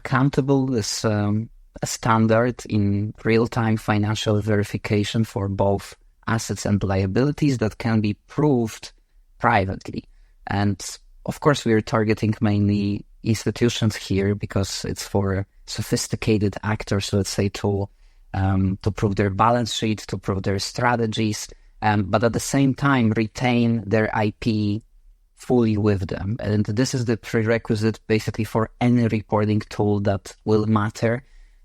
accountable is a standard in real-time financial verification for both assets and liabilities that can be proved privately. And of course, we are targeting mainly institutions here because it's for sophisticated actors, let's say, to prove their balance sheet, to prove their strategies, but at the same time retain their IP fully with them. And this is the prerequisite basically for any reporting tool that will matter.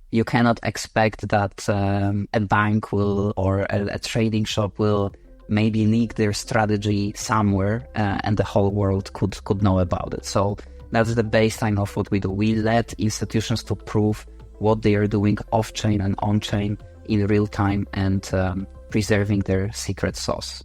You cannot expect that a bank will or a trading shop will maybe leak their strategy somewhere and the whole world could know about it. So that's the baseline of what we do. We let institutions to prove what they are doing off-chain and on-chain in real time and preserving their secret sauce.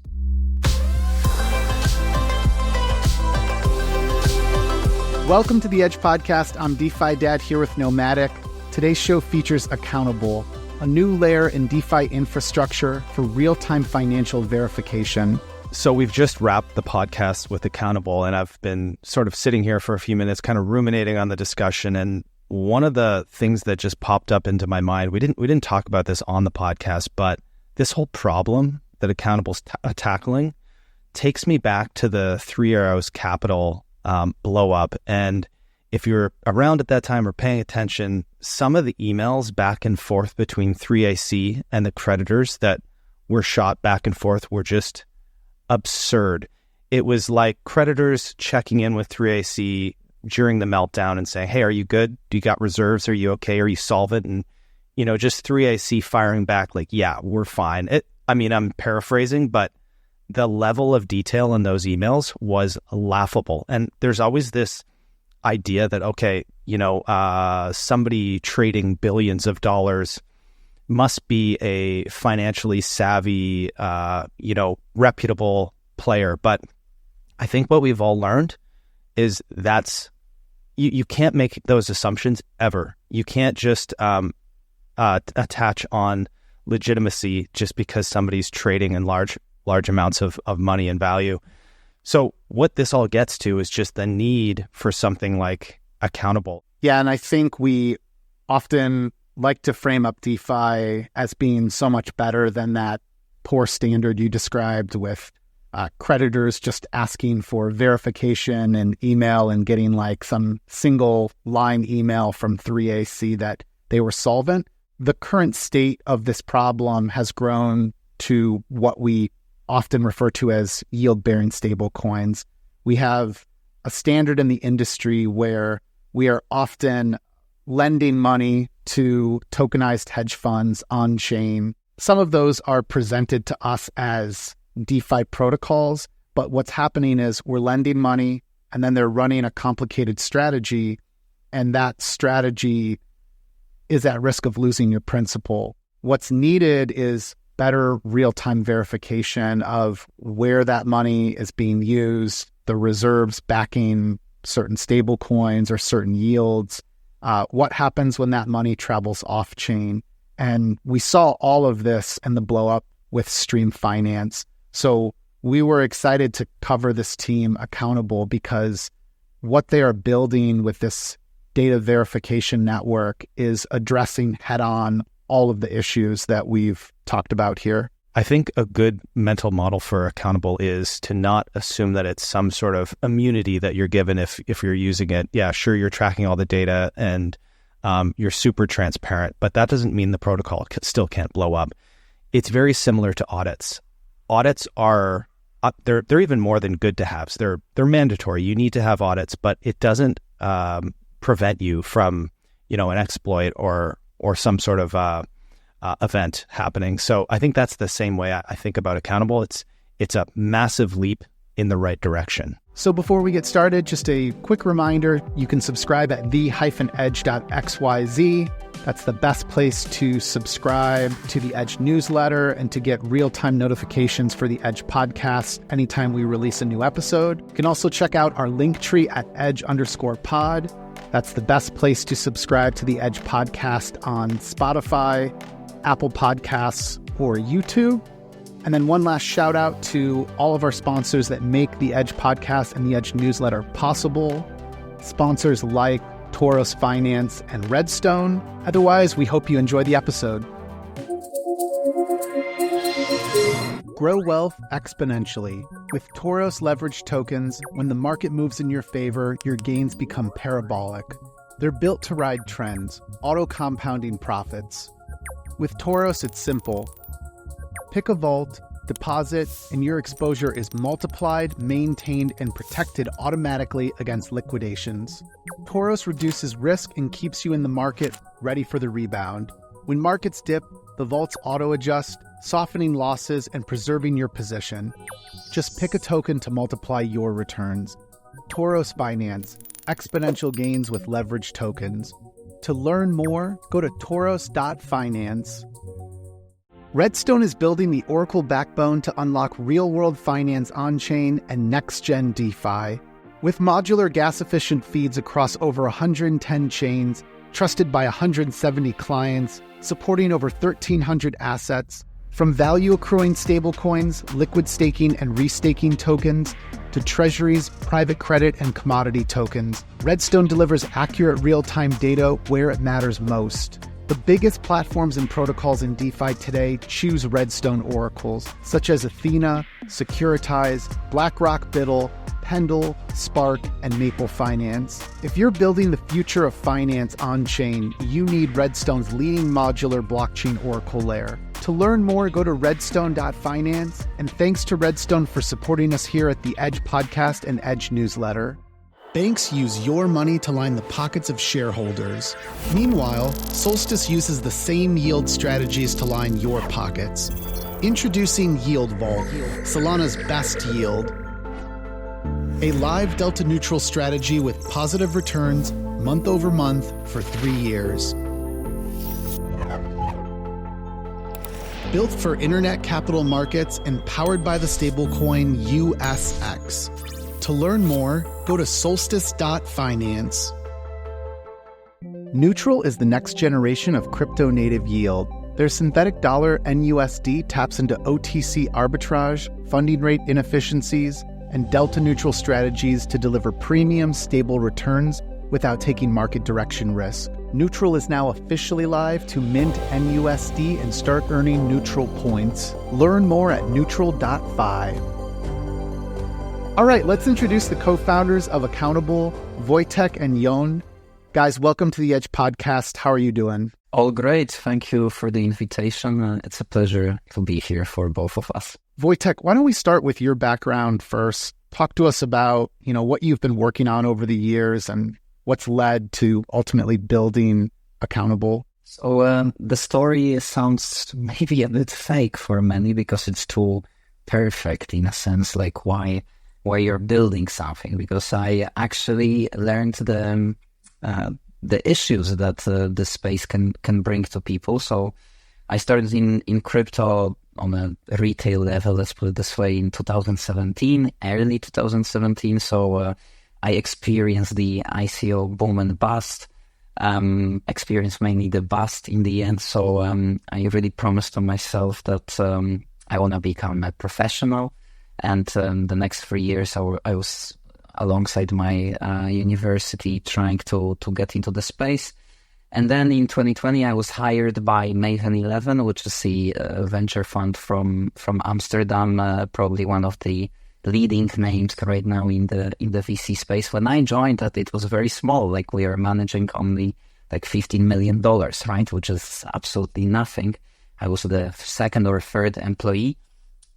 Welcome to the Edge Podcast. I'm DeFi Dad here with Nomadic. Today's show features Accountable, a new layer in DeFi infrastructure for real-time financial verification. So we've just wrapped the podcast with Accountable, and I've been sort of sitting here for a few minutes kind of ruminating on the discussion. And one of the things that just popped up into my mind, we didn't talk about this on the podcast, but this whole problem that Accountable's tackling takes me back to the Three Arrows Capital blow up. And if you're around at that time or paying attention, some of the emails back and forth between 3AC and the creditors that were shot back and forth were just absurd. It was like creditors checking in with 3AC during the meltdown and saying, hey, are you good? Do you got reserves? Are you okay? Are you solvent? And, just 3AC firing back like, yeah, we're fine. I'm paraphrasing, but the level of detail in those emails was laughable. And there's always this idea that, okay, somebody trading billions of dollars must be a financially savvy, reputable player. But I think what we've all learned is you can't make those assumptions ever. You can't just attach on legitimacy just because somebody's trading in large amounts of money and value. So what this all gets to is just the need for something like Accountable. Yeah, and I think we often like to frame up DeFi as being so much better than that poor standard you described with creditors just asking for verification and email and getting like some single line email from 3AC that they were solvent. The current state of this problem has grown to what we often refer to as yield-bearing stablecoins. We have a standard in the industry where we are often lending money to tokenized hedge funds on-chain. Some of those are presented to us as DeFi protocols, but what's happening is we're lending money and then they're running a complicated strategy, and that strategy is at risk of losing your principal. What's needed is better real-time verification of where that money is being used, the reserves backing certain stable coins or certain yields, what happens when that money travels off-chain. And we saw all of this in the blow-up with Stream Finance. So we were excited to cover this team Accountable because what they are building with this data verification network is addressing head-on all of the issues that we've talked about here. I think a good mental model for Accountable is to not assume that it's some sort of immunity that you're given if you're using it. Yeah, sure, you're tracking all the data and you're super transparent, but that doesn't mean the protocol still can't blow up. It's very similar to audits. Audits are they're even more than good to haves. They're mandatory. You need to have audits, but it doesn't prevent you from an exploit or some sort of event happening. So I think that's the same way I think about Accountable. It's a massive leap in the right direction. So before we get started, just a quick reminder, you can subscribe at the-edge.xyz. That's the best place to subscribe to the Edge newsletter and to get real-time notifications for the Edge podcast anytime we release a new episode. You can also check out our link tree at edge_pod. That's the best place to subscribe to the Edge podcast on Spotify, Apple Podcasts, or YouTube. And then one last shout out to all of our sponsors that make the Edge podcast and the Edge newsletter possible. Sponsors like TOROS Finance and REDSTONE. Otherwise, we hope you enjoy the episode. Grow wealth exponentially. With TOROS leveraged tokens, when the market moves in your favor, your gains become parabolic. They're built to ride trends, auto-compounding profits. With TOROS, it's simple. Pick a vault, deposit, and your exposure is multiplied, maintained, and protected automatically against liquidations. TOROS reduces risk and keeps you in the market, ready for the rebound. When markets dip, the vaults auto-adjust, softening losses and preserving your position. Just pick a token to multiply your returns. TOROS Finance, exponential gains with leveraged tokens. To learn more, go to toros.finance. REDSTONE is building the Oracle backbone to unlock real-world finance on-chain and next-gen DeFi. With modular gas-efficient feeds across over 110 chains, trusted by 170 clients, supporting over 1,300 assets, from value-accruing stablecoins, liquid staking and restaking tokens, to treasuries, private credit, and commodity tokens, REDSTONE delivers accurate real-time data where it matters most. The biggest platforms and protocols in DeFi today choose REDSTONE oracles, such as Athena, Securitize, BlackRock Biddle, Pendle, Spark, and Maple Finance. If you're building the future of finance on-chain, you need REDSTONE's leading modular blockchain oracle layer. To learn more, go to redstone.finance, and thanks to REDSTONE for supporting us here at the Edge Podcast and Edge Newsletter. Banks use your money to line the pockets of shareholders. Meanwhile, Solstice uses the same yield strategies to line your pockets. Introducing Yield Vault, Solana's best yield. A live delta neutral strategy with positive returns month over month for 3 years. Built for internet capital markets and powered by the stablecoin USX. To learn more, go to solstice.finance. Neutral is the next generation of crypto-native yield. Their synthetic dollar NUSD taps into OTC arbitrage, funding rate inefficiencies, and delta-neutral strategies to deliver premium, stable returns without taking market direction risk. Neutral is now officially live to mint NUSD and start earning neutral points. Learn more at neutral.fi. All right, let's introduce the co-founders of Accountable, Wojtek and Ioan. Guys, welcome to the Edge Podcast. How are you doing? All great. Thank you for the invitation. It's a pleasure to be here for both of us. Wojtek, why don't we start with your background first? Talk to us about, what you've been working on over the years and what's led to ultimately building Accountable. So the story sounds maybe a bit fake for many because it's too perfect in a sense, like why you're building something, because I actually learned the issues that the space can bring to people. So I started in crypto on a retail level, let's put it this way, in 2017, early 2017. So I experienced the ICO boom and bust, experienced mainly the bust in the end. So I really promised to myself that I want to become a professional. And the next 3 years, I was alongside my university trying to get into the space. And then in 2020, I was hired by Maven 11, which is the venture fund from Amsterdam, probably one of the leading names right now in the VC space. When I joined that, it was very small, like we are managing only like $15 million, right? Which is absolutely nothing. I was the second or third employee.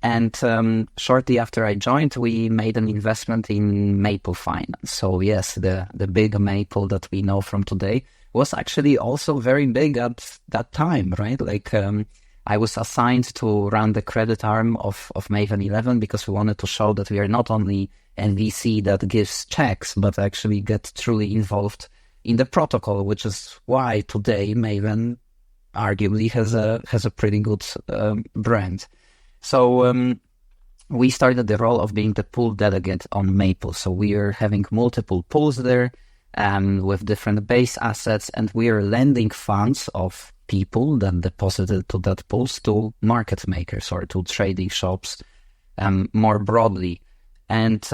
And shortly after I joined, we made an investment in Maple Finance. So yes, the big Maple that we know from today was actually also very big at that time, right? Like I was assigned to run the credit arm of Maven 11 because we wanted to show that we are not only an VC that gives checks, but actually get truly involved in the protocol, which is why today Maven arguably has a pretty good brand. So we started the role of being the pool delegate on Maple. So we are having multiple pools there with different base assets, and we are lending funds of people that deposited to that pools to market makers or to trading shops more broadly. And,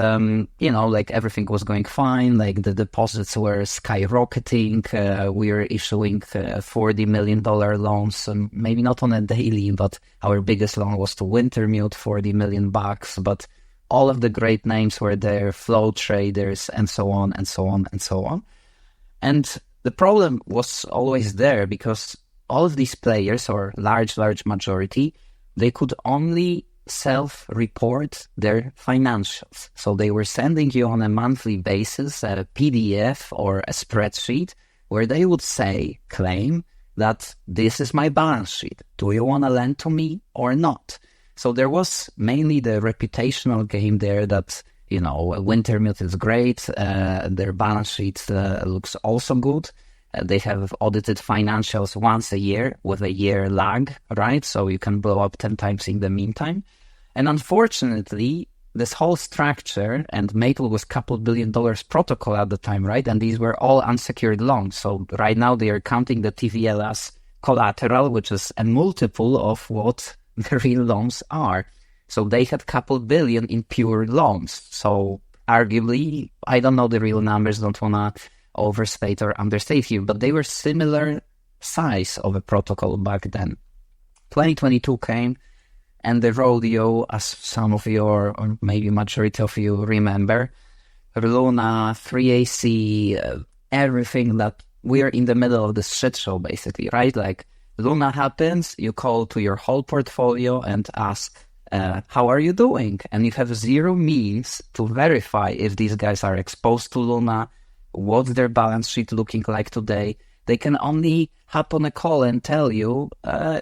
like everything was going fine, like the deposits were skyrocketing. We were issuing $40 million loans, maybe not on a daily, but our biggest loan was to Wintermute, $40 million. But all of the great names were there, flow traders, and so on, and so on, and so on. And the problem was always there because all of these players, or large majority, they could only self-report their financials. So they were sending you on a monthly basis a PDF or a spreadsheet where they would claim that this is my balance sheet. Do you want to lend to me or not? So there was mainly the reputational game there that, Wintermute is great. Their balance sheet looks also good. They have audited financials once a year with a year lag, right? So you can blow up 10 times in the meantime. And unfortunately, this whole structure, and MATLE was $2 billion protocol at the time, right? And these were all unsecured loans. So right now they are counting the TVL as collateral, which is a multiple of what the real loans are. So they had $2 billion in pure loans. So arguably, I don't know the real numbers, don't want to overstate or understate here, but they were similar size of a protocol back then. 2022 came, and the rodeo, as some of you, or maybe majority of you remember, Luna, 3AC, everything that we are in the middle of this shit show, basically, right? Like, Luna happens, you call to your whole portfolio and ask, how are you doing? And you have zero means to verify if these guys are exposed to Luna, what's their balance sheet looking like today. They can only hop on a call and tell you,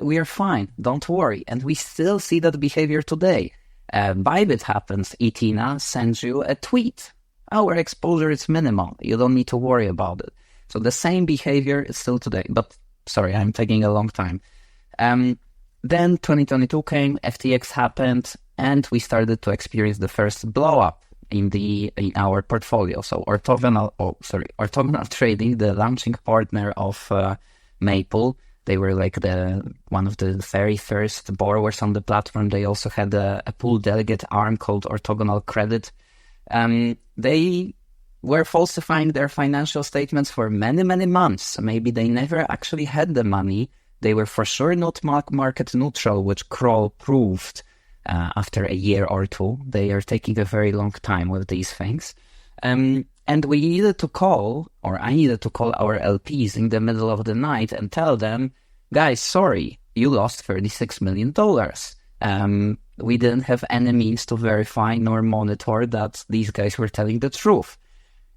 we are fine, don't worry. And we still see that behavior today. Bybit happens, Etina sends you a tweet. Our exposure is minimal. You don't need to worry about it. So the same behavior is still today. But sorry, I'm taking a long time. Then 2022 came, FTX happened, and we started to experience the first blow up in our portfolio. So orthogonal trading, the launching partner of MAPLE, they were like one of the very first borrowers on the platform. They also had a pool delegate arm called Orthogonal Credit. They were falsifying their financial statements for many, many months. Maybe they never actually had the money. They were for sure not market neutral, which Kroll proved after a year or two. They are taking a very long time with these things. And we needed to call, or I needed to call our LPs in the middle of the night and tell them, guys, sorry, you lost $36 million. We didn't have any means to verify nor monitor that these guys were telling the truth.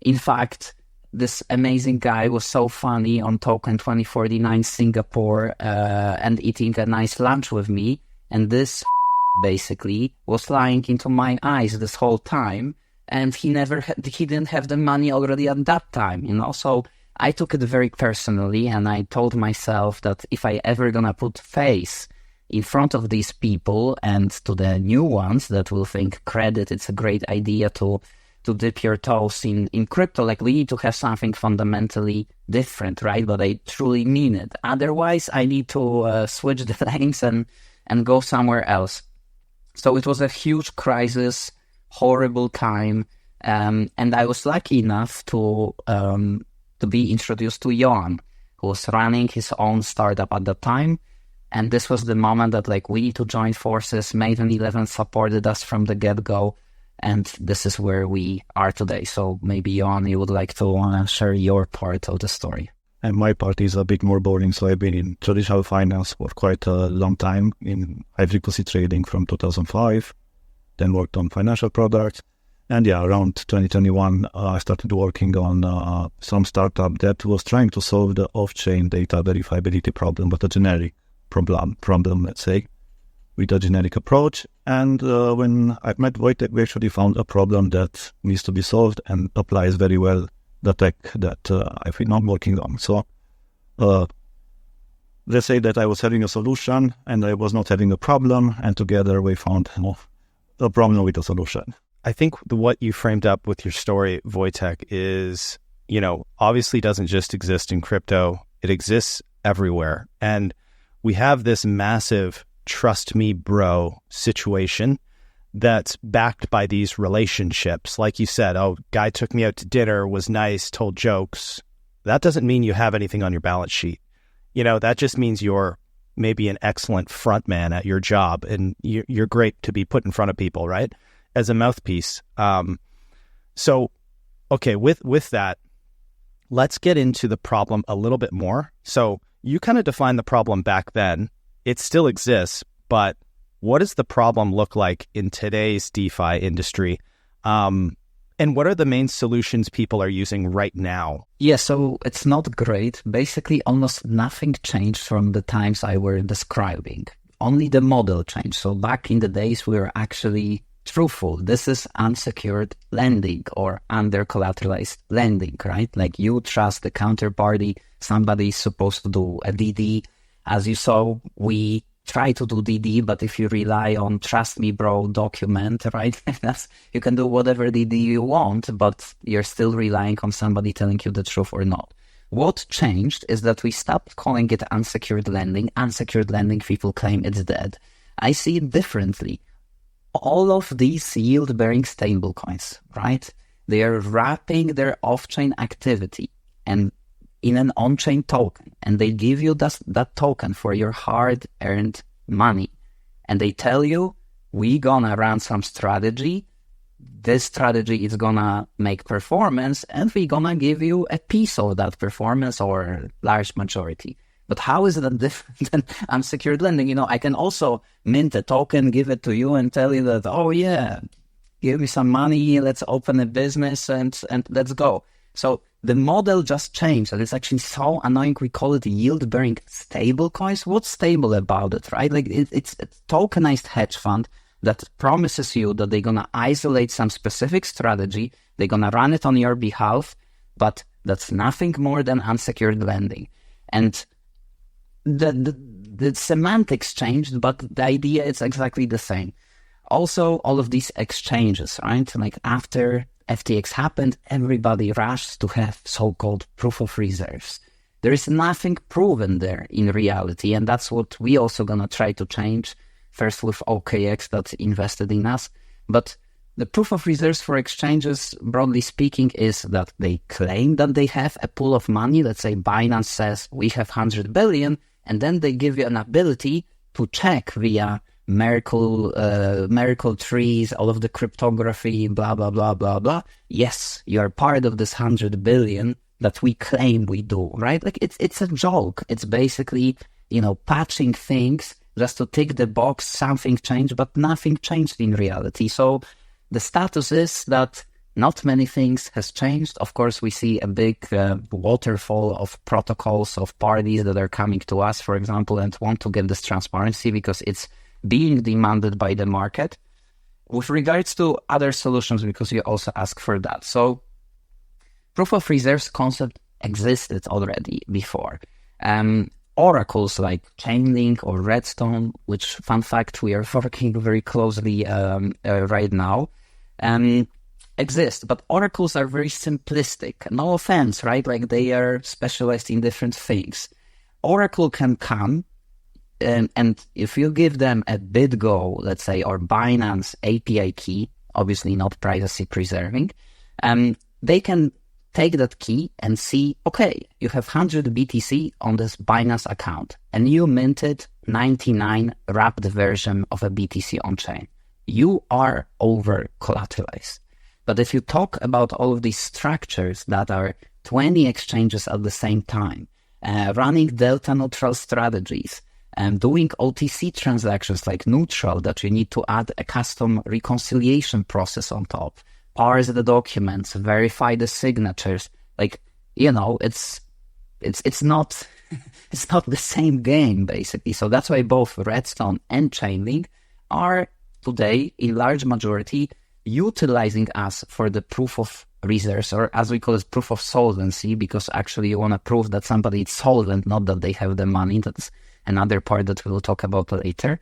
In fact, this amazing guy was so funny on Token 2049 Singapore and eating a nice lunch with me. And this basically was lying into my eyes this whole time. And he didn't have the money already at that time, So I took it very personally, and I told myself that if I ever gonna put face in front of these people and to the new ones that will think credit, it's a great idea to dip your toes in crypto, like we need to have something fundamentally different, right? But I truly mean it. Otherwise, I need to switch the lanes and go somewhere else. So it was a huge crisis, horrible time, and I was lucky enough to be introduced to Ioan, who was running his own startup at the time. And this was the moment that we need to join forces. Maven 11 supported us from the get-go. And this is where we are today. So maybe, Ioan, you would like to share your part of the story. And my part is a bit more boring. So I've been in traditional finance for quite a long time, in high-frequency trading from 2005, then worked on financial products. And around 2021, I started working on some startup that was trying to solve the off-chain data verifiability problem, but a generic problem, let's say, with a generic approach. And when I met Wojtek, we actually found a problem that needs to be solved and applies very well the tech that I've been working on. So let's say that I was having a solution and I was not having a problem, and together we found a problem with a solution. I think what you framed up with your story, Wojtek, is, obviously doesn't just exist in crypto. It exists everywhere. And we have this massive trust me, bro situation that's backed by these relationships. Like you said, oh, guy took me out to dinner, was nice, told jokes. That doesn't mean you have anything on your balance sheet. That just means you're maybe an excellent front man at your job, and you're great to be put in front of people, right? As a mouthpiece. So, okay, with that, let's get into the problem a little bit more. So you kind of defined the problem back then. It still exists, but what does the problem look like in today's DeFi industry? And what are the main solutions people are using right now? Yeah, so it's not great. Basically, almost nothing changed from the times I were describing. Only the model changed. So back in the days, we were actually truthful. This is unsecured lending or under-collateralized lending, right? Like you trust the counterparty. Somebody is supposed to do a DD. As you saw, we try to do DD, but if you rely on trust me bro document, right, you can do whatever DD you want, but you're still relying on somebody telling you the truth or not. What changed is that we stopped calling it unsecured lending. Unsecured lending, people claim it's dead. I see it differently. All of these yield-bearing stablecoins, right, they are wrapping their off-chain activity and in an on-chain token, and they give you that token for your hard-earned money. And they tell you, we gonna run some strategy, this strategy is gonna make performance, and we gonna give you a piece of that performance or large majority. But how is that different than unsecured lending? I can also mint a token, give it to you, and tell you that, oh yeah, give me some money, let's open a business, and let's go. So the model just changed, and it's actually so annoying. We call it yield-bearing stablecoins. What's stable about it, right? Like it's a tokenized hedge fund that promises you that they're gonna isolate some specific strategy, they're gonna run it on your behalf, but that's nothing more than unsecured lending. And the semantics changed, but the idea is exactly the same. Also, all of these exchanges, right? Like after FTX happened, everybody rushed to have so-called proof of reserves. There is nothing proven there in reality, and that's what we also gonna try to change, first with OKX that invested in us. But the proof of reserves for exchanges, broadly speaking, is that they claim that they have a pool of money. Let's say Binance says we have 100 billion, and then they give you an ability to check via Miracle trees, all of the cryptography, blah, blah, blah, blah, blah. Yes, you are part of this 100 billion that we claim we do, right? Like it's a joke. It's basically, patching things just to tick the box, something changed, but nothing changed in reality. So the status is that not many things has changed. Of course, we see a big waterfall of protocols of parties that are coming to us, for example, and want to get this transparency because it's being demanded by the market. With regards to other solutions, because you also asked for that. So proof of reserves concept existed already before. Oracles like Chainlink or REDSTONE, which, fun fact, we are working very closely right now, exist. But oracles are very simplistic. No offense, right? Like they are specialized in different things. Oracle can come, and if you give them a BitGo, let's say, or Binance API key, obviously not privacy preserving, they can take that key and see, okay, you have 100 BTC on this Binance account, and you minted 99 wrapped version of a BTC on chain. You are over collateralized. But if you talk about all of these structures that are 20 exchanges at the same time, running delta neutral strategies, doing OTC transactions like NEUTRL that you need to add a custom reconciliation process on top, parse the documents, verify the signatures, it's not the same game basically. So that's why both REDSTONE and Chainlink are today in large majority utilizing us for the proof of reserves, or as we call it, proof of solvency, because actually you want to prove that somebody is solvent, not that they have the money. That's another part that we'll talk about later.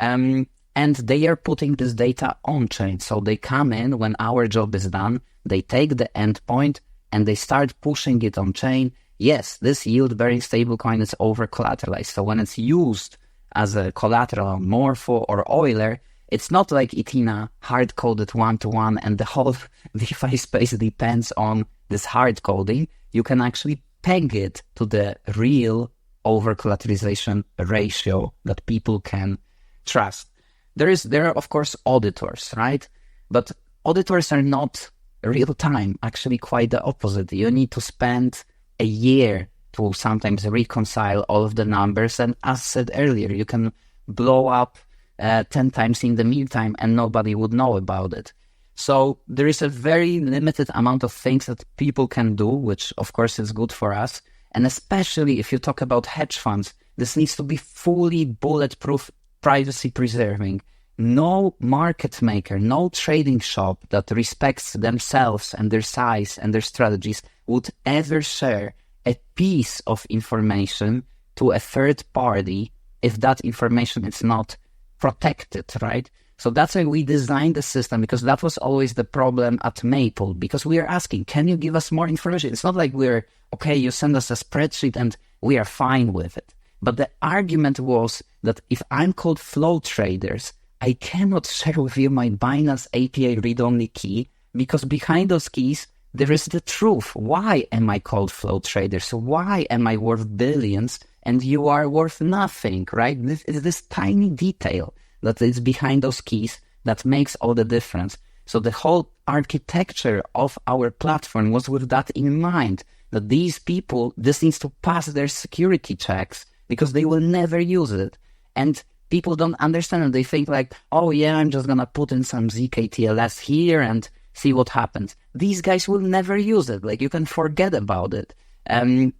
And they are putting this data on chain. So they come in when our job is done, they take the endpoint and they start pushing it on chain. Yes, this yield-bearing stablecoin is over collateralized. So when it's used as a collateral on Morpho or Euler, it's not like Etina hard-coded one-to-one and the whole DeFi space depends on this hard coding. You can actually peg it to the real over-collateralization ratio that people can trust. There are, of course, auditors, right? But auditors are not real-time, actually quite the opposite. You need to spend a year to sometimes reconcile all of the numbers. And as said earlier, you can blow up 10 times in the meantime and nobody would know about it. So there is a very limited amount of things that people can do, which of course is good for us. And especially if you talk about hedge funds, this needs to be fully bulletproof, privacy preserving. No market maker, no trading shop that respects themselves and their size and their strategies would ever share a piece of information to a third party if that information is not protected, right? So that's why we designed the system, because that was always the problem at Maple, because we are asking, can you give us more information? It's not like we're, okay, you send us a spreadsheet and we are fine with it. But the argument was that if I'm called flow traders, I cannot share with you my Binance API read-only key, because behind those keys, there is the truth. Why am I called flow traders? Why am I worth billions and you are worth nothing, right? This is this tiny detail that is behind those keys that makes all the difference. So the whole architecture of our platform was with that in mind, that these people, this needs to pass their security checks because they will never use it. And people don't understand it. They think like, oh yeah, I'm just going to put in some zkTLS here and see what happens. These guys will never use it. Like, you can forget about it. And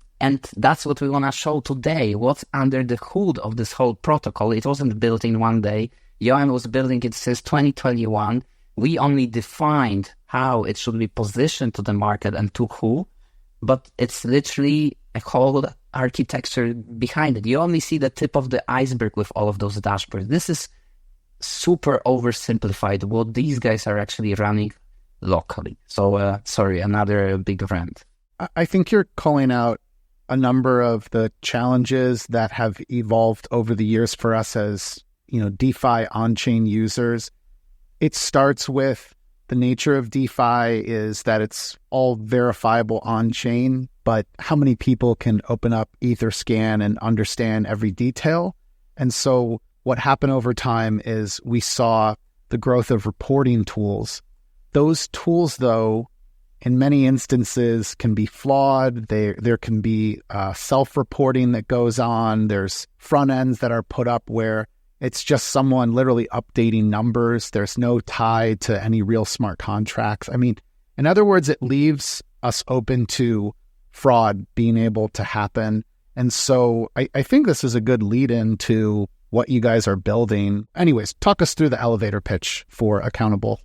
that's what we want to show today. What's under the hood of this whole protocol? It wasn't built in one day. Ioan was building it since 2021. We only defined how it should be positioned to the market and to who, but it's literally a whole architecture behind it. You only see the tip of the iceberg with all of those dashboards. This is super oversimplified what these guys are actually running locally. So, sorry, another big rant. I think you're calling out a number of the challenges that have evolved over the years for us as, DeFi on-chain users. It starts with the nature of DeFi is that it's all verifiable on-chain, but how many people can open up Etherscan and understand every detail? And so what happened over time is we saw the growth of reporting tools. Those tools, though, in many instances can be flawed. There can be self-reporting that goes on. There's front ends that are put up where it's just someone literally updating numbers. There's no tie to any real smart contracts. I mean, in other words, it leaves us open to fraud being able to happen. And so I think this is a good lead-in to what you guys are building. Anyways, talk us through the elevator pitch for Accountable.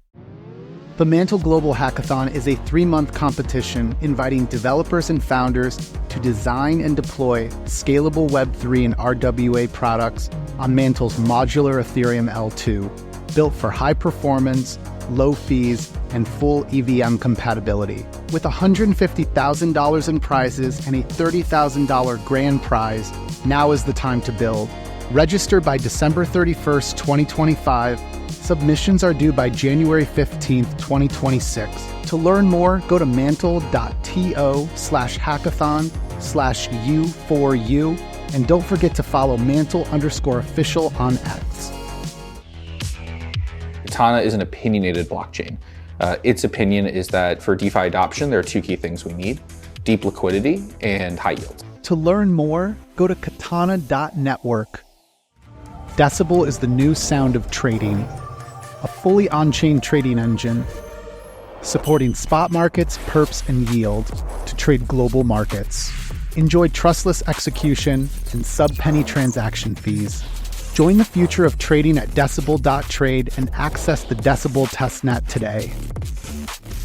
The MANTLE Global Hackathon is a 3-month competition inviting developers and founders to design and deploy scalable Web3 and RWA products on MANTLE's modular Ethereum L2, built for high performance, low fees, and full EVM compatibility. With $150,000 in prizes and a $30,000 grand prize, now is the time to build. Register by December 31st, 2025. Submissions are due by January 15th, 2026. To learn more, go to mantle.to/hackathon/U4U, and don't forget to follow mantle_official on X. Katana is an opinionated blockchain. Its opinion is that for DeFi adoption, there are 2 key things we need: deep liquidity and high yield. To learn more, go to katana.network. DECIBEL is the new sound of trading, a fully on-chain trading engine supporting spot markets, perps, and yield to trade global markets. Enjoy trustless execution and sub-penny transaction fees. Join the future of trading at decibel.trade and access the Decibel testnet today.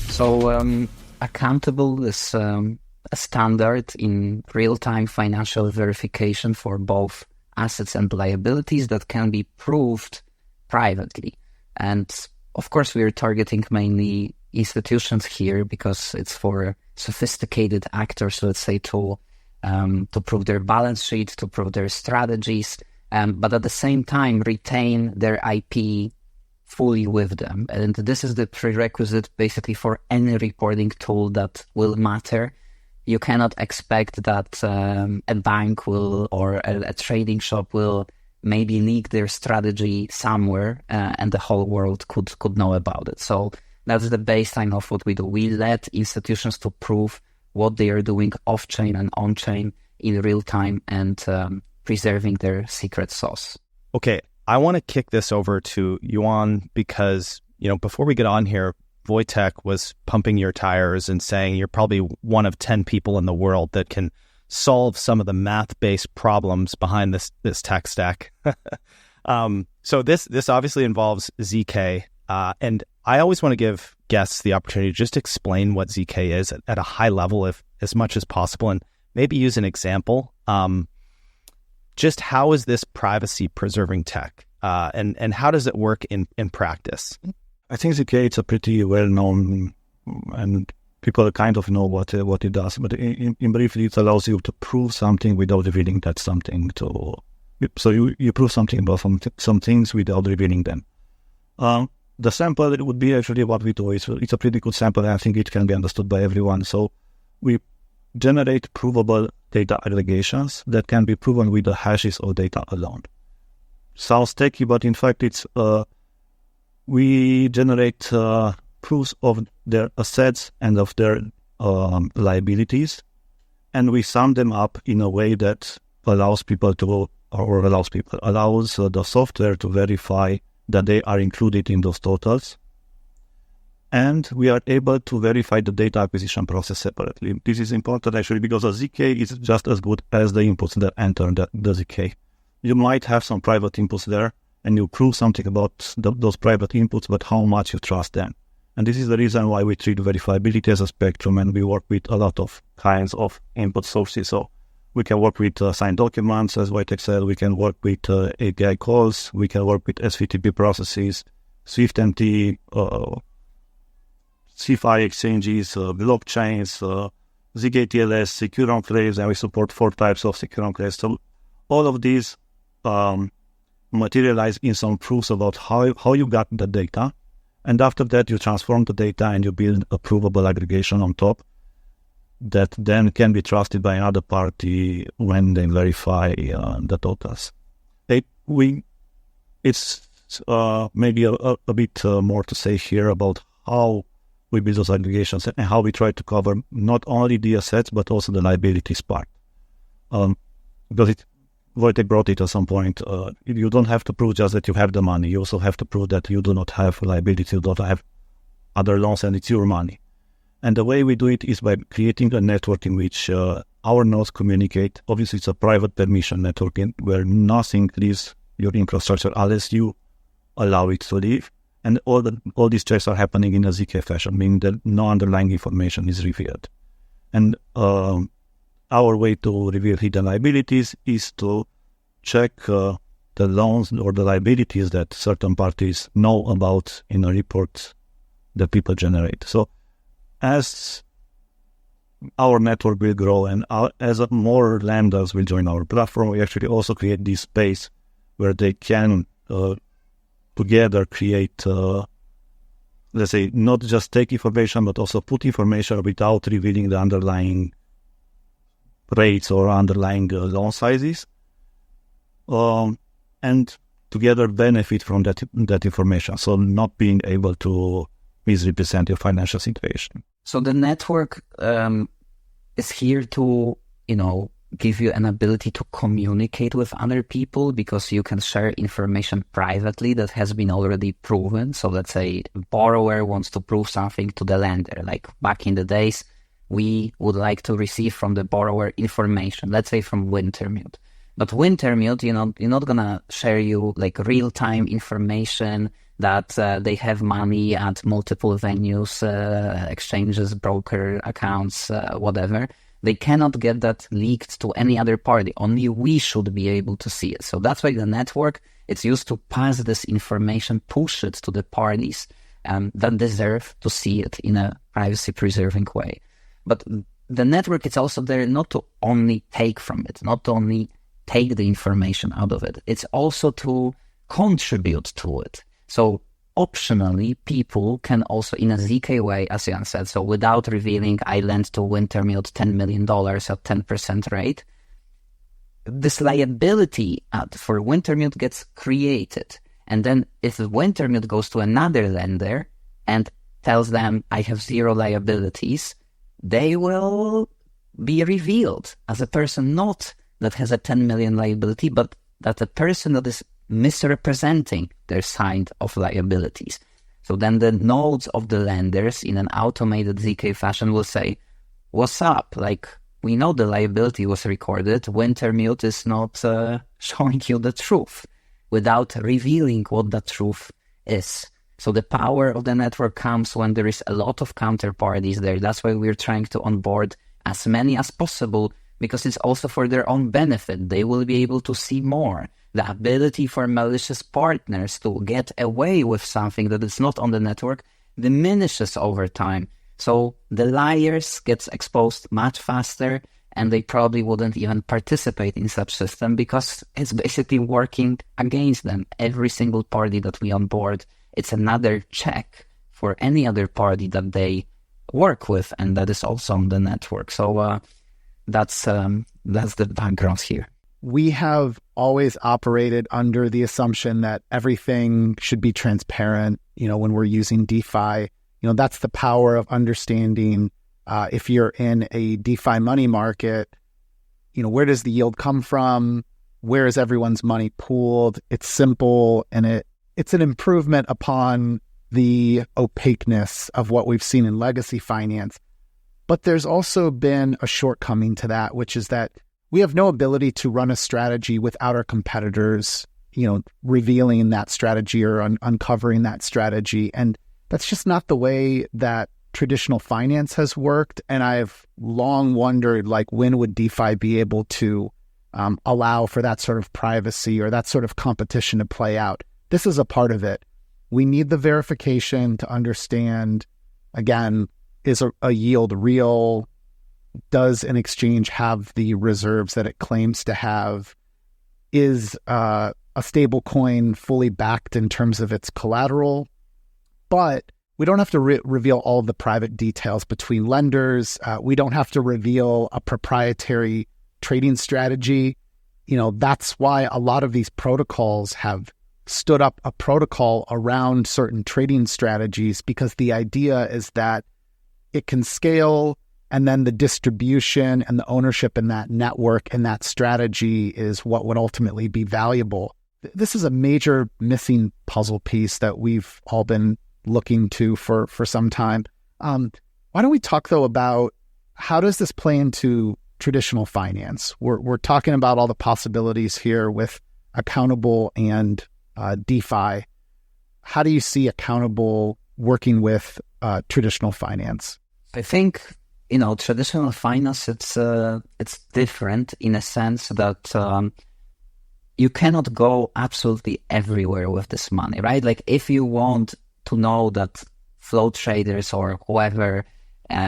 So Accountable is a standard in real-time financial verification for both assets and liabilities that can be proved privately. And of course, we are targeting mainly institutions here because it's for sophisticated actors, let's say, to prove their balance sheet, to prove their strategies, but at the same time retain their IP fully with them. And this is the prerequisite basically for any reporting tool that will matter. You cannot expect that a bank will or a trading shop will maybe leak their strategy somewhere and the whole world could know about it. So that's the baseline of what we do. We let institutions to prove what they are doing off-chain and on-chain in real time and preserving their secret sauce. Okay, I want to kick this over to Ioan because, before we get on here, Wojtek was pumping your tires and saying you're probably one of 10 people in the world that can solve some of the math-based problems behind this tech stack. So this obviously involves ZK, and I always want to give guests the opportunity to just explain what ZK is at a high level, if as much as possible, and maybe use an example. Just how is this privacy-preserving tech, and how does it work in practice? I think ZK is a pretty well-known, and people kind of know what it does. But in briefly, it allows you to prove something without revealing that something. So you prove something about some things without revealing them. The sample would be actually what we do. It's a pretty good sample, and I think it can be understood by everyone. So we generate provable data aggregations that can be proven with the hashes of data alone. Sounds techy, but in fact, it's we generate proofs of their assets and of their liabilities, and we sum them up in a way that allows the software to verify that they are included in those totals. And we are able to verify the data acquisition process separately. This is important actually because a ZK is just as good as the inputs that enter the ZK. You might have some private inputs there, and you prove something about those private inputs, but how much you trust them. And this is the reason why we treat verifiability as a spectrum, and we work with a lot of kinds of input sources. So we can work with signed documents, as Wojtek said. We can work with API calls. We can work with SVTP processes, SwiftMT, CeFi exchanges, blockchains, zkTLS, secure enclaves, and we support 4 types of secure enclaves. So all of these materialize in some proofs about how you got the data. And after that, you transform the data and you build a provable aggregation on top that then can be trusted by another party when they verify the totals. It's maybe a bit more to say here about how we build those aggregations and how we try to cover not only the assets, but also the liabilities part. Because Wojtek brought it at some point, you don't have to prove just that you have the money. You also have to prove that you do not have liability, you don't have other loans, and it's your money. And the way we do it is by creating a network in which our nodes communicate. Obviously, it's a private permission network where nothing leaves your infrastructure unless you allow it to leave. And all these checks are happening in a ZK fashion, meaning that no underlying information is revealed. And our way to reveal hidden liabilities is to check the loans or the liabilities that certain parties know about in a report that people generate. So as our network will grow and as more lambdas will join our platform, we actually also create this space where they can together create, let's say, not just take information, but also put information without revealing the underlying rates or underlying loan sizes, and together benefit from that information. So not being able to misrepresent your financial situation. So the network is here to, give you an ability to communicate with other people because you can share information privately that has been already proven. So let's say a borrower wants to prove something to the lender. Like back in the days, we would like to receive from the borrower information, let's say from Wintermute. But Wintermute, you're not going to share you like real-time information that they have money at multiple venues, exchanges, broker accounts, whatever. They cannot get that leaked to any other party. Only we should be able to see it. So that's why the network, it's used to pass this information, push it to the parties that deserve to see it in a privacy-preserving way. But the network is also there not to only take from it, not to only take the information out of it. It's also to contribute to it. So optionally, people can also, in a ZK way, as Jan said, so without revealing I lent to Wintermute $10 million at 10% rate, this liability for Wintermute gets created. And then if Wintermute goes to another lender and tells them, I have zero liabilities, they will be revealed as a person not that has a 10 million liability, but that a person that is misrepresenting their side of liabilities. So then the nodes of the lenders in an automated ZK fashion will say, what's up? Like, we know the liability was recorded. Wintermute is not showing you the truth without revealing what the truth is. So the power of the network comes when there is a lot of counterparties there. That's why we're trying to onboard as many as possible, because it's also for their own benefit. They will be able to see more. The ability for malicious partners to get away with something that is not on the network diminishes over time. So the liars gets exposed much faster, and they probably wouldn't even participate in such system because it's basically working against them. Every single party that we onboard, it's another check for any other party that they work with, and that is also on the network. So that's the background here. We have always operated under the assumption that everything should be transparent. When we're using DeFi, that's the power of understanding. If you're in a DeFi money market, where does the yield come from? Where is everyone's money pooled? It's simple, and it's an improvement upon the opaqueness of what we've seen in legacy finance. But there's also been a shortcoming to that, which is that we have no ability to run a strategy without our competitors, revealing that strategy or uncovering that strategy. And that's just not the way that traditional finance has worked. And I've long wondered, when would DeFi be able to allow for that sort of privacy or that sort of competition to play out? This is a part of it. We need the verification to understand, again, is a yield real? Does an exchange have the reserves that it claims to have? Is a stable coin fully backed in terms of its collateral? But we don't have to reveal all of the private details between lenders. We don't have to reveal a proprietary trading strategy. That's why a lot of these protocols have stood up a protocol around certain trading strategies, because the idea is that it can scale, and then the distribution and the ownership in that network and that strategy is what would ultimately be valuable. This is a major missing puzzle piece that we've all been looking to for some time. Why don't we talk, though, about how does this play into traditional finance? We're talking about all the possibilities here with accountable and DeFi. How do you see accountable working with traditional finance? I think traditional finance, it's different in a sense that you cannot go absolutely everywhere with this money, right? Like, if you want to know that flow traders or whoever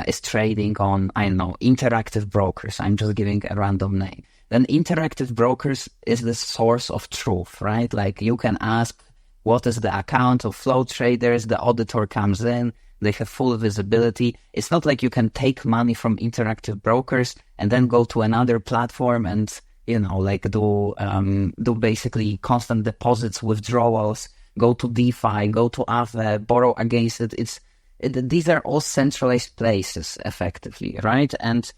is trading on, interactive brokers, I'm just giving a random name, then interactive brokers is the source of truth, right? Like, you can ask, what is the account of flow traders? The auditor comes in. They have full visibility. It's not like you can take money from interactive brokers and then go to another platform and, do basically constant deposits, withdrawals, go to DeFi, go to Aave, borrow against it. These are all centralized places, effectively, right? And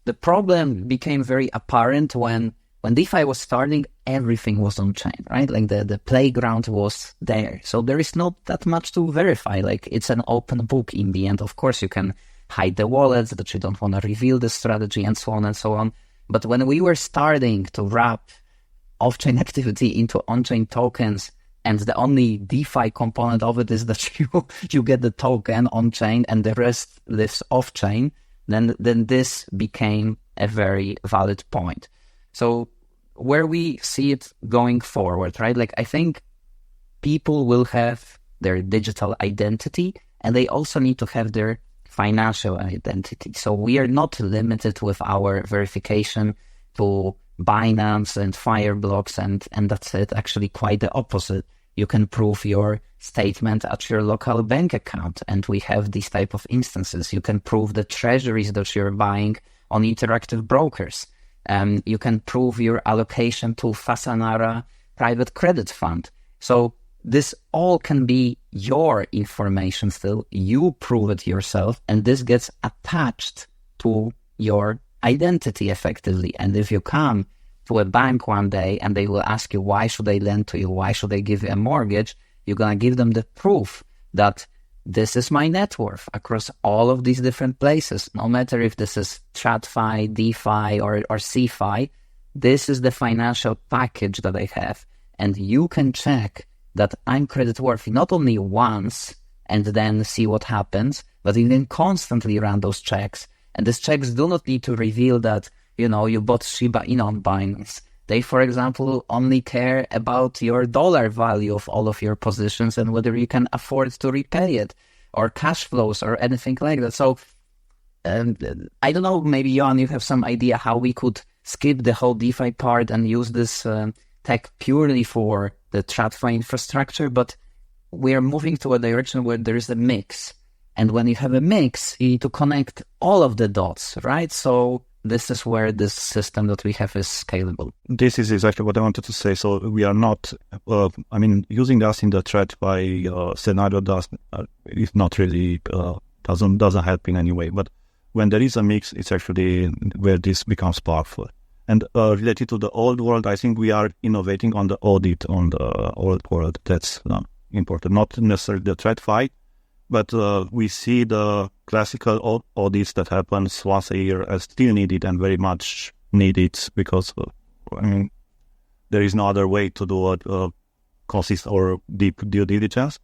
the problem became very apparent when DeFi was starting. Everything was on chain, right? Like the playground was there. So there is not that much to verify. Like, it's an open book in the end. Of course, you can hide the wallets that you don't want to reveal the strategy and so on and so on. But when we were starting to wrap off-chain activity into on-chain tokens, and the only DeFi component of it is that you get the token on-chain and the rest lives off-chain, then this became a very valid point. So where we see it going forward, right? Like, I think people will have their digital identity, and they also need to have their financial identity. So we are not limited with our verification to Binance and Fireblocks, and that's it. Actually, quite the opposite. You can prove your statement at your local bank account. And we have these type of instances. You can prove the treasuries that you're buying on interactive brokers. You can prove your allocation to Fasanara private credit fund. So this all can be your information still. You prove it yourself, and this gets attached to your identity effectively. And if you come to a bank one day and they will ask you, why should they lend to you? Why should they give you a mortgage? You're going to give them the proof that this is my net worth across all of these different places. No matter if this is TradFi, DeFi, or CeFi, this is the financial package that I have. And you can check that I'm creditworthy not only once and then see what happens, but you can constantly run those checks. And these checks do not need to reveal that, you bought Shiba Inu on Binance. They, for example, only care about your dollar value of all of your positions and whether you can afford to repay it, or cash flows or anything like that. So I don't know, maybe Ioan, you have some idea how we could skip the whole DeFi part and use this tech purely for the TradFi infrastructure, but we are moving to a direction where there is a mix. And when you have a mix, you need to connect all of the dots, right? So this is where this system that we have is scalable. This is exactly what I wanted to say. So we are not, using us in the TradFi scenario is not really, doesn't help in any way. But when there is a mix, it's actually where this becomes powerful. And related to the old world, I think we are innovating on the audit on the old world. That's important. Not necessarily the TradFi, but we see the classical audits that happens once a year as still needed and very much needed because there is no other way to do a consistent or deep due diligence.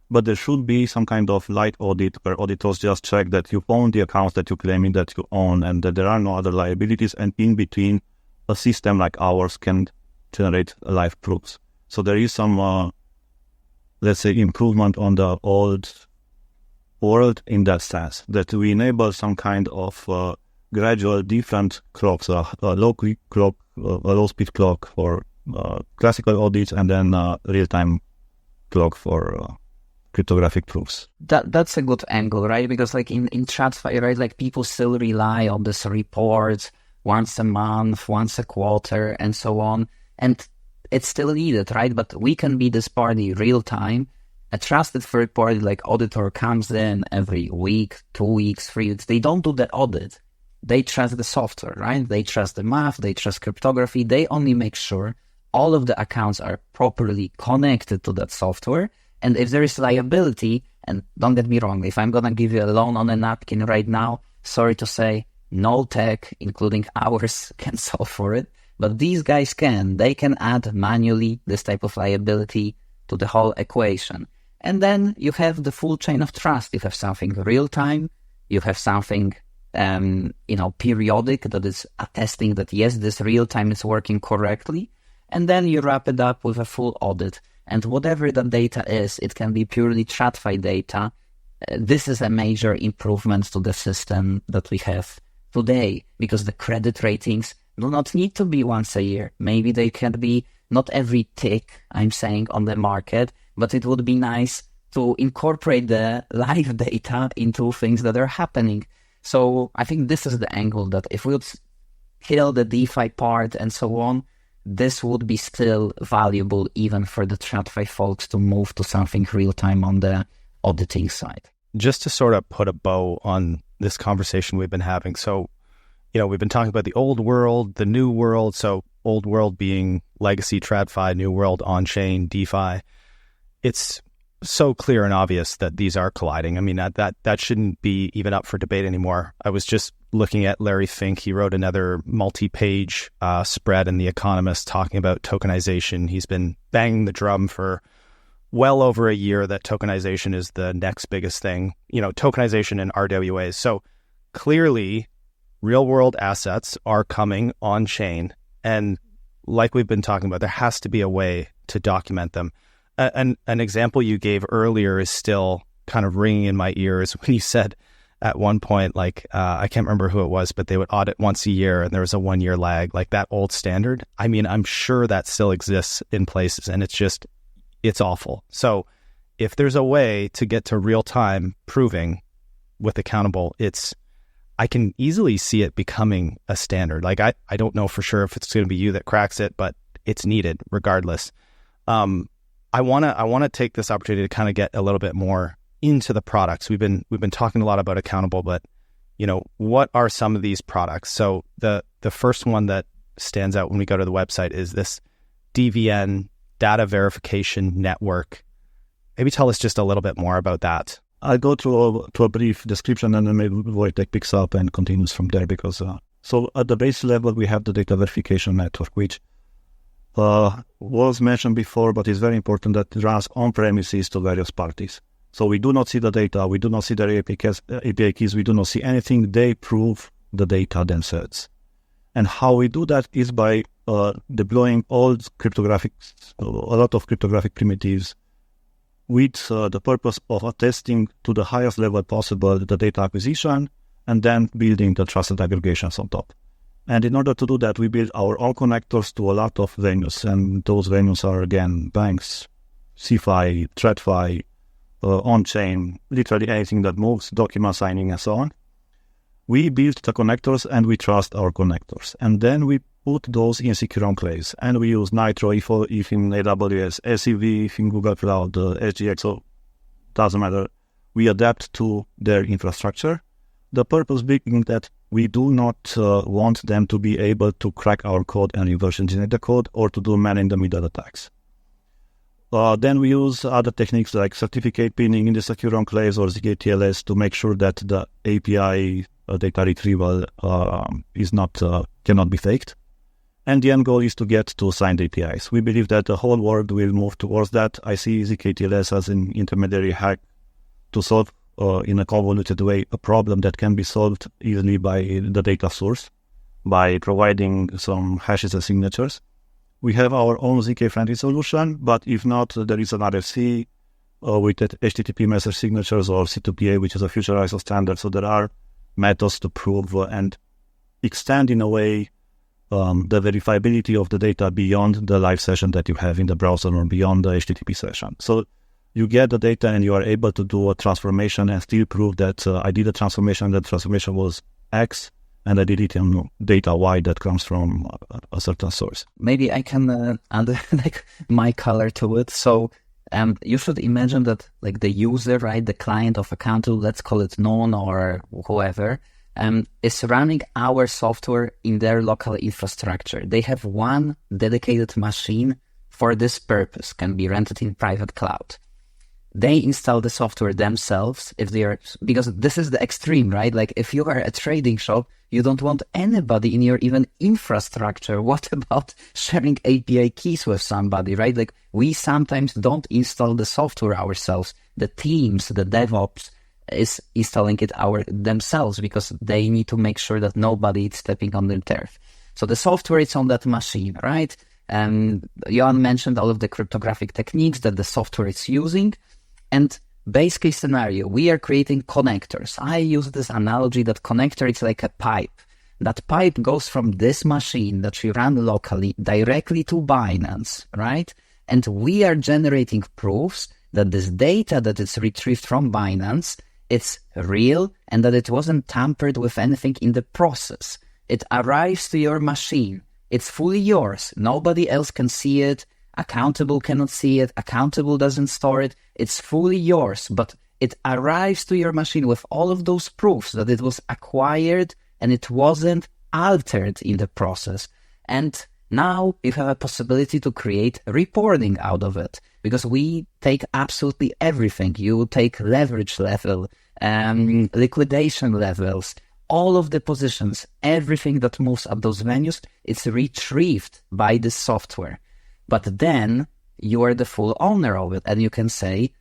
But there should be some kind of light audit where auditors just check that you own the accounts that you're claiming that you own and that there are no other liabilities, and in between a system like ours can generate live proofs. So there is some, let's say, improvement on the old world in that sense, that we enable some kind of gradual different clocks, a low-speed clock for classical audits, and then real-time clock for cryptographic proofs. That's a good angle, right? Because like in TradFi, right, like people still rely on this report once a month, once a quarter, and so on. And it's still needed, right? But we can be this party real-time. A trusted third party like auditor comes in every week, 2 weeks, 3 weeks. They don't do the audit. They trust the software, right? They trust the math, they trust cryptography. They only make sure all of the accounts are properly connected to that software. And if there is liability, and don't get me wrong, if I'm going to give you a loan on a napkin right now, sorry to say, no tech, including ours, can solve for it. But these guys can. They can add manually this type of liability to the whole equation. And then you have the full chain of trust. You have something real-time. You have something, periodic that is attesting that, yes, this real-time is working correctly. And then you wrap it up with a full audit. And whatever the data is, it can be purely TradFi data. This is a major improvement to the system that we have today, because the credit ratings do not need to be once a year. Maybe they can be not every tick, I'm saying, on the market, but it would be nice to incorporate the live data into things that are happening. So I think this is the angle, that if we would kill the DeFi part and so on, this would be still valuable even for the TradFi folks to move to something real-time on the auditing side. Just to sort of put a bow on this conversation we've been having. So, we've been talking about the old world, the new world. So old world being legacy TradFi, new world on-chain DeFi. It's so clear and obvious that these are colliding. I mean, that shouldn't be even up for debate anymore. I was just looking at Larry Fink. He wrote another multi-page spread in The Economist talking about tokenization. He's been banging the drum for well over a year that tokenization is the next biggest thing, tokenization and RWAs. So clearly, real-world assets are coming on-chain. And like we've been talking about, there has to be a way to document them. An example you gave earlier is still kind of ringing in my ears when you said at one point, like, I can't remember who it was, but they would audit once a year and there was a 1 year lag, like that old standard. I mean, I'm sure that still exists in places, and it's it's awful. So if there's a way to get to real-time proving with accountable, I can easily see it becoming a standard. Like I don't know for sure if it's going to be you that cracks it, but it's needed regardless. I want to take this opportunity to kind of get a little bit more into the products. We've been talking a lot about accountable, but what are some of these products? So the first one that stands out when we go to the website is this DVN, Data Verification Network. Maybe tell us just a little bit more about that. I'll go through a brief description and then maybe Wojtek picks up and continues from there because so at the base level we have the data verification network, which was mentioned before, but is very important that it runs on premises to various parties. So we do not see the data, we do not see their API keys, we do not see anything. They prove the data themselves. And how we do that is by deploying a lot of cryptographic primitives with the purpose of attesting to the highest level possible the data acquisition and then building the trusted aggregations on top. And in order to do that, we build our own connectors to a lot of venues. And those venues are, again, banks, CeFi, TradFi, ONCHAIN, literally anything that moves, document signing, and so on. We build the connectors and we trust our connectors. And then we put those in secure enclaves. And we use NEUTRL if in AWS, SEV if in Google Cloud, SGX, so doesn't matter. We adapt to their infrastructure. The purpose being that we do not want them to be able to crack our code and reverse engineer the code or to do man-in-the-middle attacks. Then we use other techniques like certificate pinning in the secure enclaves or zk-TLS to make sure that the API data retrieval cannot be faked. And the end goal is to get to signed APIs. We believe that the whole world will move towards that. I see zk-TLS as an intermediary hack to solve in a convoluted way a problem that can be solved easily by the data source by providing some hashes and signatures. We have our own ZK-friendly solution, but if not, there is an RFC with HTTP message signatures or C2PA, which is a future ISO standard. So there are methods to prove and extend in a way the verifiability of the data beyond the live session that you have in the browser or beyond the HTTP session. So you get the data and you are able to do a transformation and still prove that I did a transformation, that transformation was X, and I did it on data Y that comes from a certain source. Maybe I can add my color to it. So you should imagine that the user, right, the client of accountable, let's call it none or whoever, is running our software in their local infrastructure. They have one dedicated machine for this purpose, can be rented in private cloud. They install the software themselves because this is the extreme, right? If you are a trading shop, you don't want anybody in your even infrastructure. What about sharing API keys with somebody, right? We sometimes don't install the software ourselves. The teams, the DevOps is installing it themselves because they need to make sure that nobody is stepping on their turf. So the software is on that machine, right? Ioan mentioned all of the cryptographic techniques that the software is using. And base case scenario, we are creating connectors. I use this analogy that connector is like a pipe. That pipe goes from this machine that we run locally directly to Binance, right? And we are generating proofs that this data that is retrieved from Binance, it's real and that it wasn't tampered with anything in the process. It arrives to your machine. It's fully yours. Nobody else can see it. Accountable cannot see it. Accountable doesn't store it. It's fully yours, but it arrives to your machine with all of those proofs that it was acquired and it wasn't altered in the process. And now you have a possibility to create reporting out of it because we take absolutely everything. You take leverage level, liquidation levels, all of the positions, everything that moves at those venues, it's retrieved by the software. But then you are the full owner of it. And you can say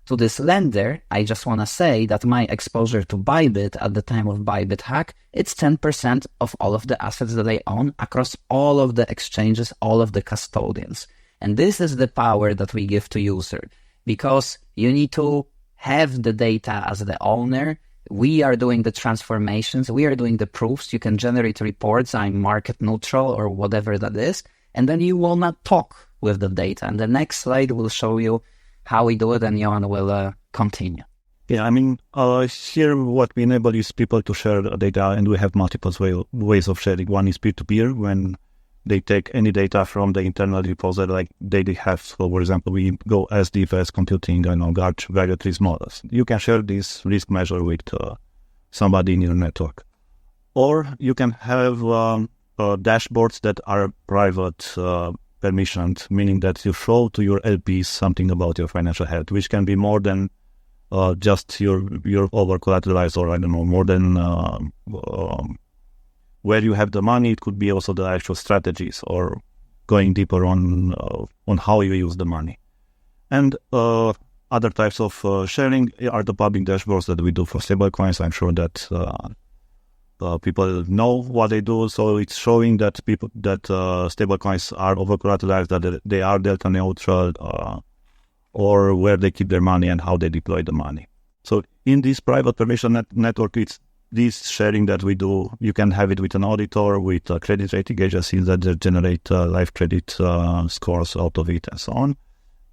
to this lender, I just want to say that my exposure to Bybit at the time of Bybit hack, it's 10% of all of the assets that I own across all of the exchanges, all of the custodians. And this is the power that we give to user because you need to have the data as the owner. We are doing the transformations. We are doing the proofs. You can generate reports. I'm market neutral or whatever that is. And then you will not talk with the data. And the next slide will show you how we do it, and Ioan will continue. Yeah, I mean, here what we enable is people to share the data, and we have multiple ways of sharing. One is peer-to-peer, when they take any data from the internal repository, like they have. So, for example, we go as DEFI'S computing, large various risk models. You can share this risk measure with somebody in your network. Or you can have dashboards that are private, permissioned, meaning that you show to your LPs something about your financial health, which can be more than just your over-collateralized, or I don't know, more than where you have the money. It could be also the actual strategies, or going deeper on how you use the money. And other types of sharing are the public dashboards that we do for stablecoins. I'm sure that people know what they do. So it's showing that stablecoins are over-collateralized, that they are delta neutral, or where they keep their money and how they deploy the money. So in this private permission network, it's this sharing that we do. You can have it with an auditor, with credit rating agencies that generate life credit scores out of it, and so on.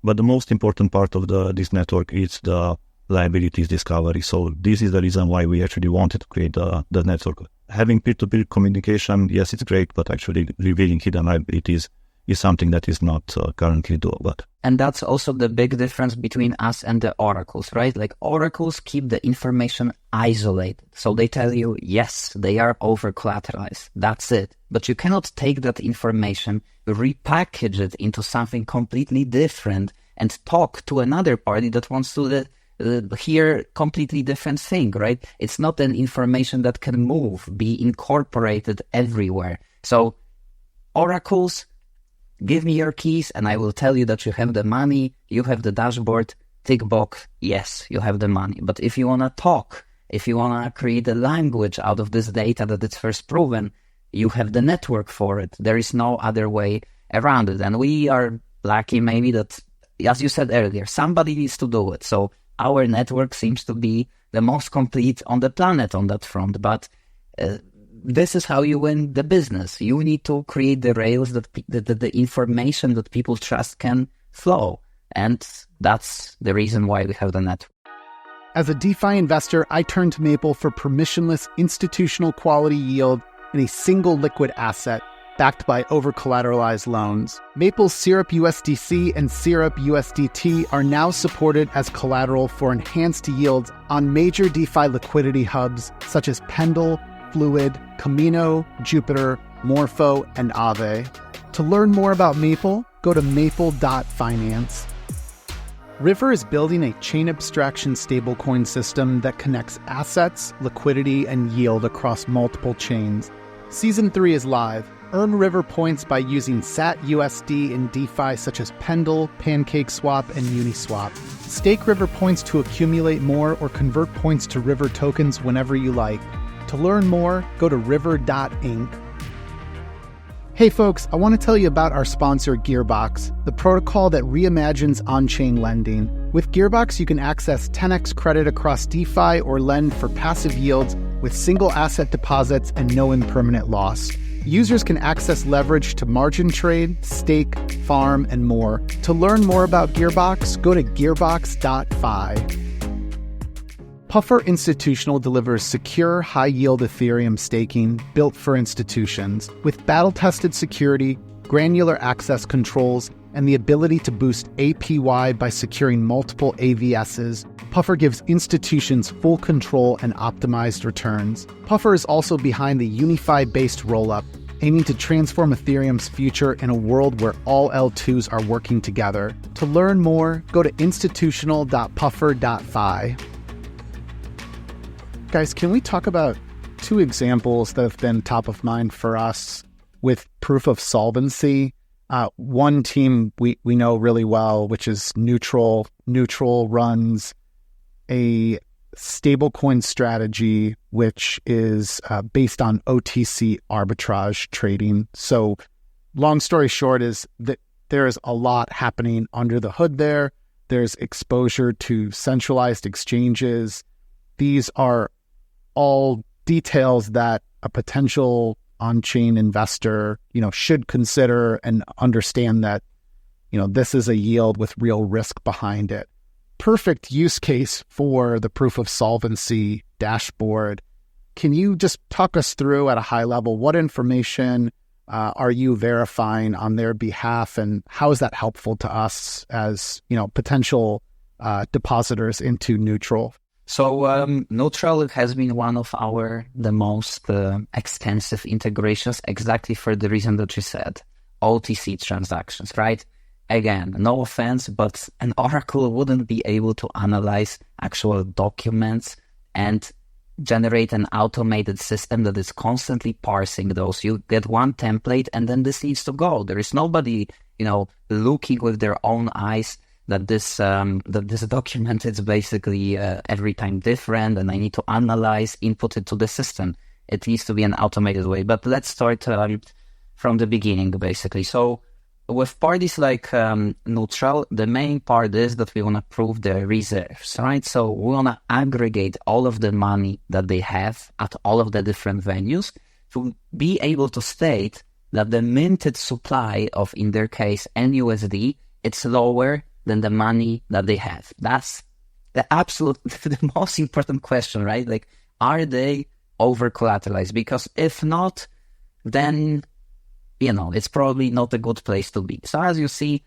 But the most important part of this network is the liabilities discovery. So this is the reason why we actually wanted to create the network. Having peer-to-peer communication, yes, it's great, but actually revealing hidden liabilities is something that is not currently doable. And that's also the big difference between us and the oracles, right? Like, oracles keep the information isolated. So they tell you, yes, they are over-collateralized. That's it. But you cannot take that information, repackage it into something completely different, and talk to another party that wants to hear completely different thing, right? It's not an information that can move, be incorporated everywhere. So oracles, give me your keys and I will tell you that you have the money, you have the dashboard, tick box, yes, you have the money. But if you want to talk, if you want to create a language out of this data that it's first proven, you have the network for it. There is no other way around it. And we are lucky maybe that, as you said earlier, somebody needs to do it. So our network seems to be the most complete on the planet on that front. But this is how you win the business. You need to create the rails that the information that people trust can flow. And that's the reason why we have the network. As a DeFi investor, I turn to Maple for permissionless institutional quality yield in a single liquid asset backed by over-collateralized loans. Maple's SYRUPUSDC and SYRUPUSDT are now supported as collateral for enhanced yields on major DeFi liquidity hubs such as Pendle, Fluid, Camino, Jupiter, Morpho, and Aave. To learn more about Maple, go to maple.finance. River is building a chain abstraction stablecoin system that connects assets, liquidity, and yield across multiple chains. Season 3 is live. Earn River points by using SAT-USD in DeFi such as Pendle, PancakeSwap, and Uniswap. Stake River points to accumulate more or convert points to River tokens whenever you like. To learn more, go to river.inc. Hey folks, I want to tell you about our sponsor Gearbox, the protocol that reimagines on-chain lending. With Gearbox, you can access 10x credit across DeFi or lend for passive yields with single asset deposits and no impermanent loss. Users can access leverage to margin trade, stake, farm, and more. To learn more about Gearbox, go to gearbox.fi. Puffer Institutional delivers secure, high-yield Ethereum staking built for institutions. With battle-tested security, granular access controls, and the ability to boost APY by securing multiple AVSs, Puffer gives institutions full control and optimized returns. Puffer is also behind the Unify-based rollup, aiming to transform Ethereum's future in a world where all L2s are working together. To learn more, go to institutional.puffer.fi. Guys, can we talk about two examples that have been top of mind for us with Proof of Solvency? One team we know really well, which is NEUTRL. NEUTRL runs a stablecoin strategy, which is based on OTC arbitrage trading. So long story short is that there is a lot happening under the hood there. There's exposure to centralized exchanges. These are all details that a potential on-chain investor, should consider and understand that this is a yield with real risk behind it. Perfect use case for the Proof of Solvency dashboard. Can you just talk us through at a high level, what information are you verifying on their behalf, and how is that helpful to us as potential depositors into NEUTRL? So NEUTRL has been one of the most extensive integrations, exactly for the reason that you said, OTC transactions, right? Again, no offense, but an oracle wouldn't be able to analyze actual documents and generate an automated system that is constantly parsing those. You get one template and then this needs to go. There is nobody, looking with their own eyes that this document is basically every time different and I need to analyze, input it to the system. It needs to be an automated way. But let's start from the beginning, basically. So with parties like NEUTRL, the main part is that we want to prove their reserves, right? So we want to aggregate all of the money that they have at all of the different venues to be able to state that the minted supply of, in their case, NUSD, it's lower than the money that they have. That's the most important question, right? Like, are they over-collateralized? Because if not, then it's probably not a good place to be. So as you see,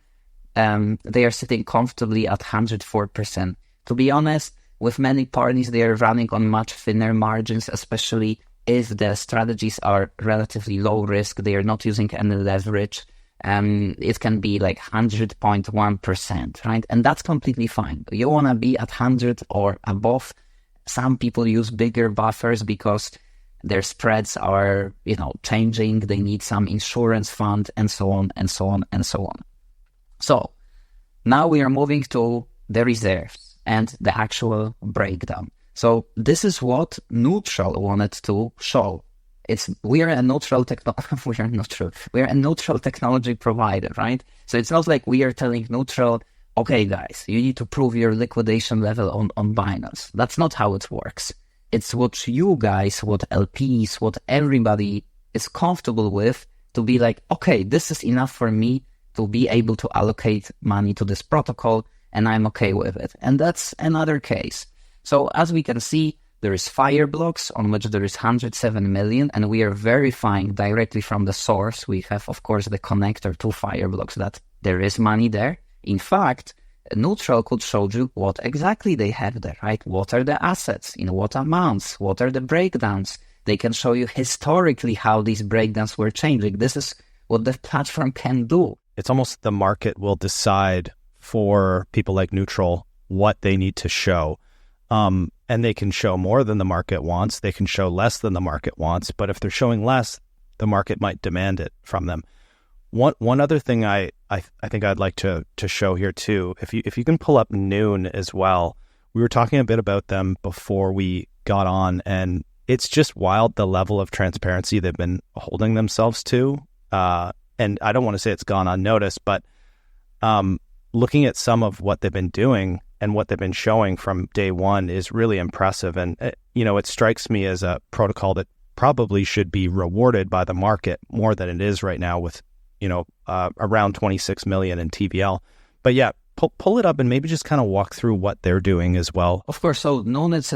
they are sitting comfortably at 104%. To be honest, with many parties, they are running on much thinner margins, especially if the strategies are relatively low risk. They are not using any leverage. It can be like 100.1%, right? And that's completely fine. You want to be at 100 or above. Some people use bigger buffers because their spreads are, changing. They need some insurance fund and so on and so on and so on. So now we are moving to the reserves and the actual breakdown. So this is what NEUTRL wanted to show. We are a neutral technology provider, right? So it's not like we are telling NEUTRL, okay, guys, you need to prove your liquidation level on Binance. That's not how it works. It's what you guys, what LPs, what everybody is comfortable with to be like, okay, this is enough for me to be able to allocate money to this protocol and I'm okay with it. And that's another case. So as we can see, there is Fireblocks on which there is 107 million and we are verifying directly from the source. We have, of course, the connector to Fireblocks that there is money there. In fact, NEUTRL could show you what exactly they have there, right? What are the assets, in what amounts, what are the breakdowns? They can show you historically how these breakdowns were changing. This is what the platform can do. It's almost the market will decide for people like NEUTRL what they need to show. And they can show more than the market wants. They can show less than the market wants. But if they're showing less, the market might demand it from them. One other thing I think I'd like to show here too, if you can pull up Noon as well. We were talking a bit about them before we got on, and it's just wild the level of transparency they've been holding themselves to. And I don't want to say it's gone unnoticed, but looking at some of what they've been doing and what they've been showing from day one is really impressive. And it strikes me as a protocol that probably should be rewarded by the market more than it is right now with around 26 million in TVL. But yeah, pull it up and maybe just kind of walk through what they're doing as well. Of course. So Noon is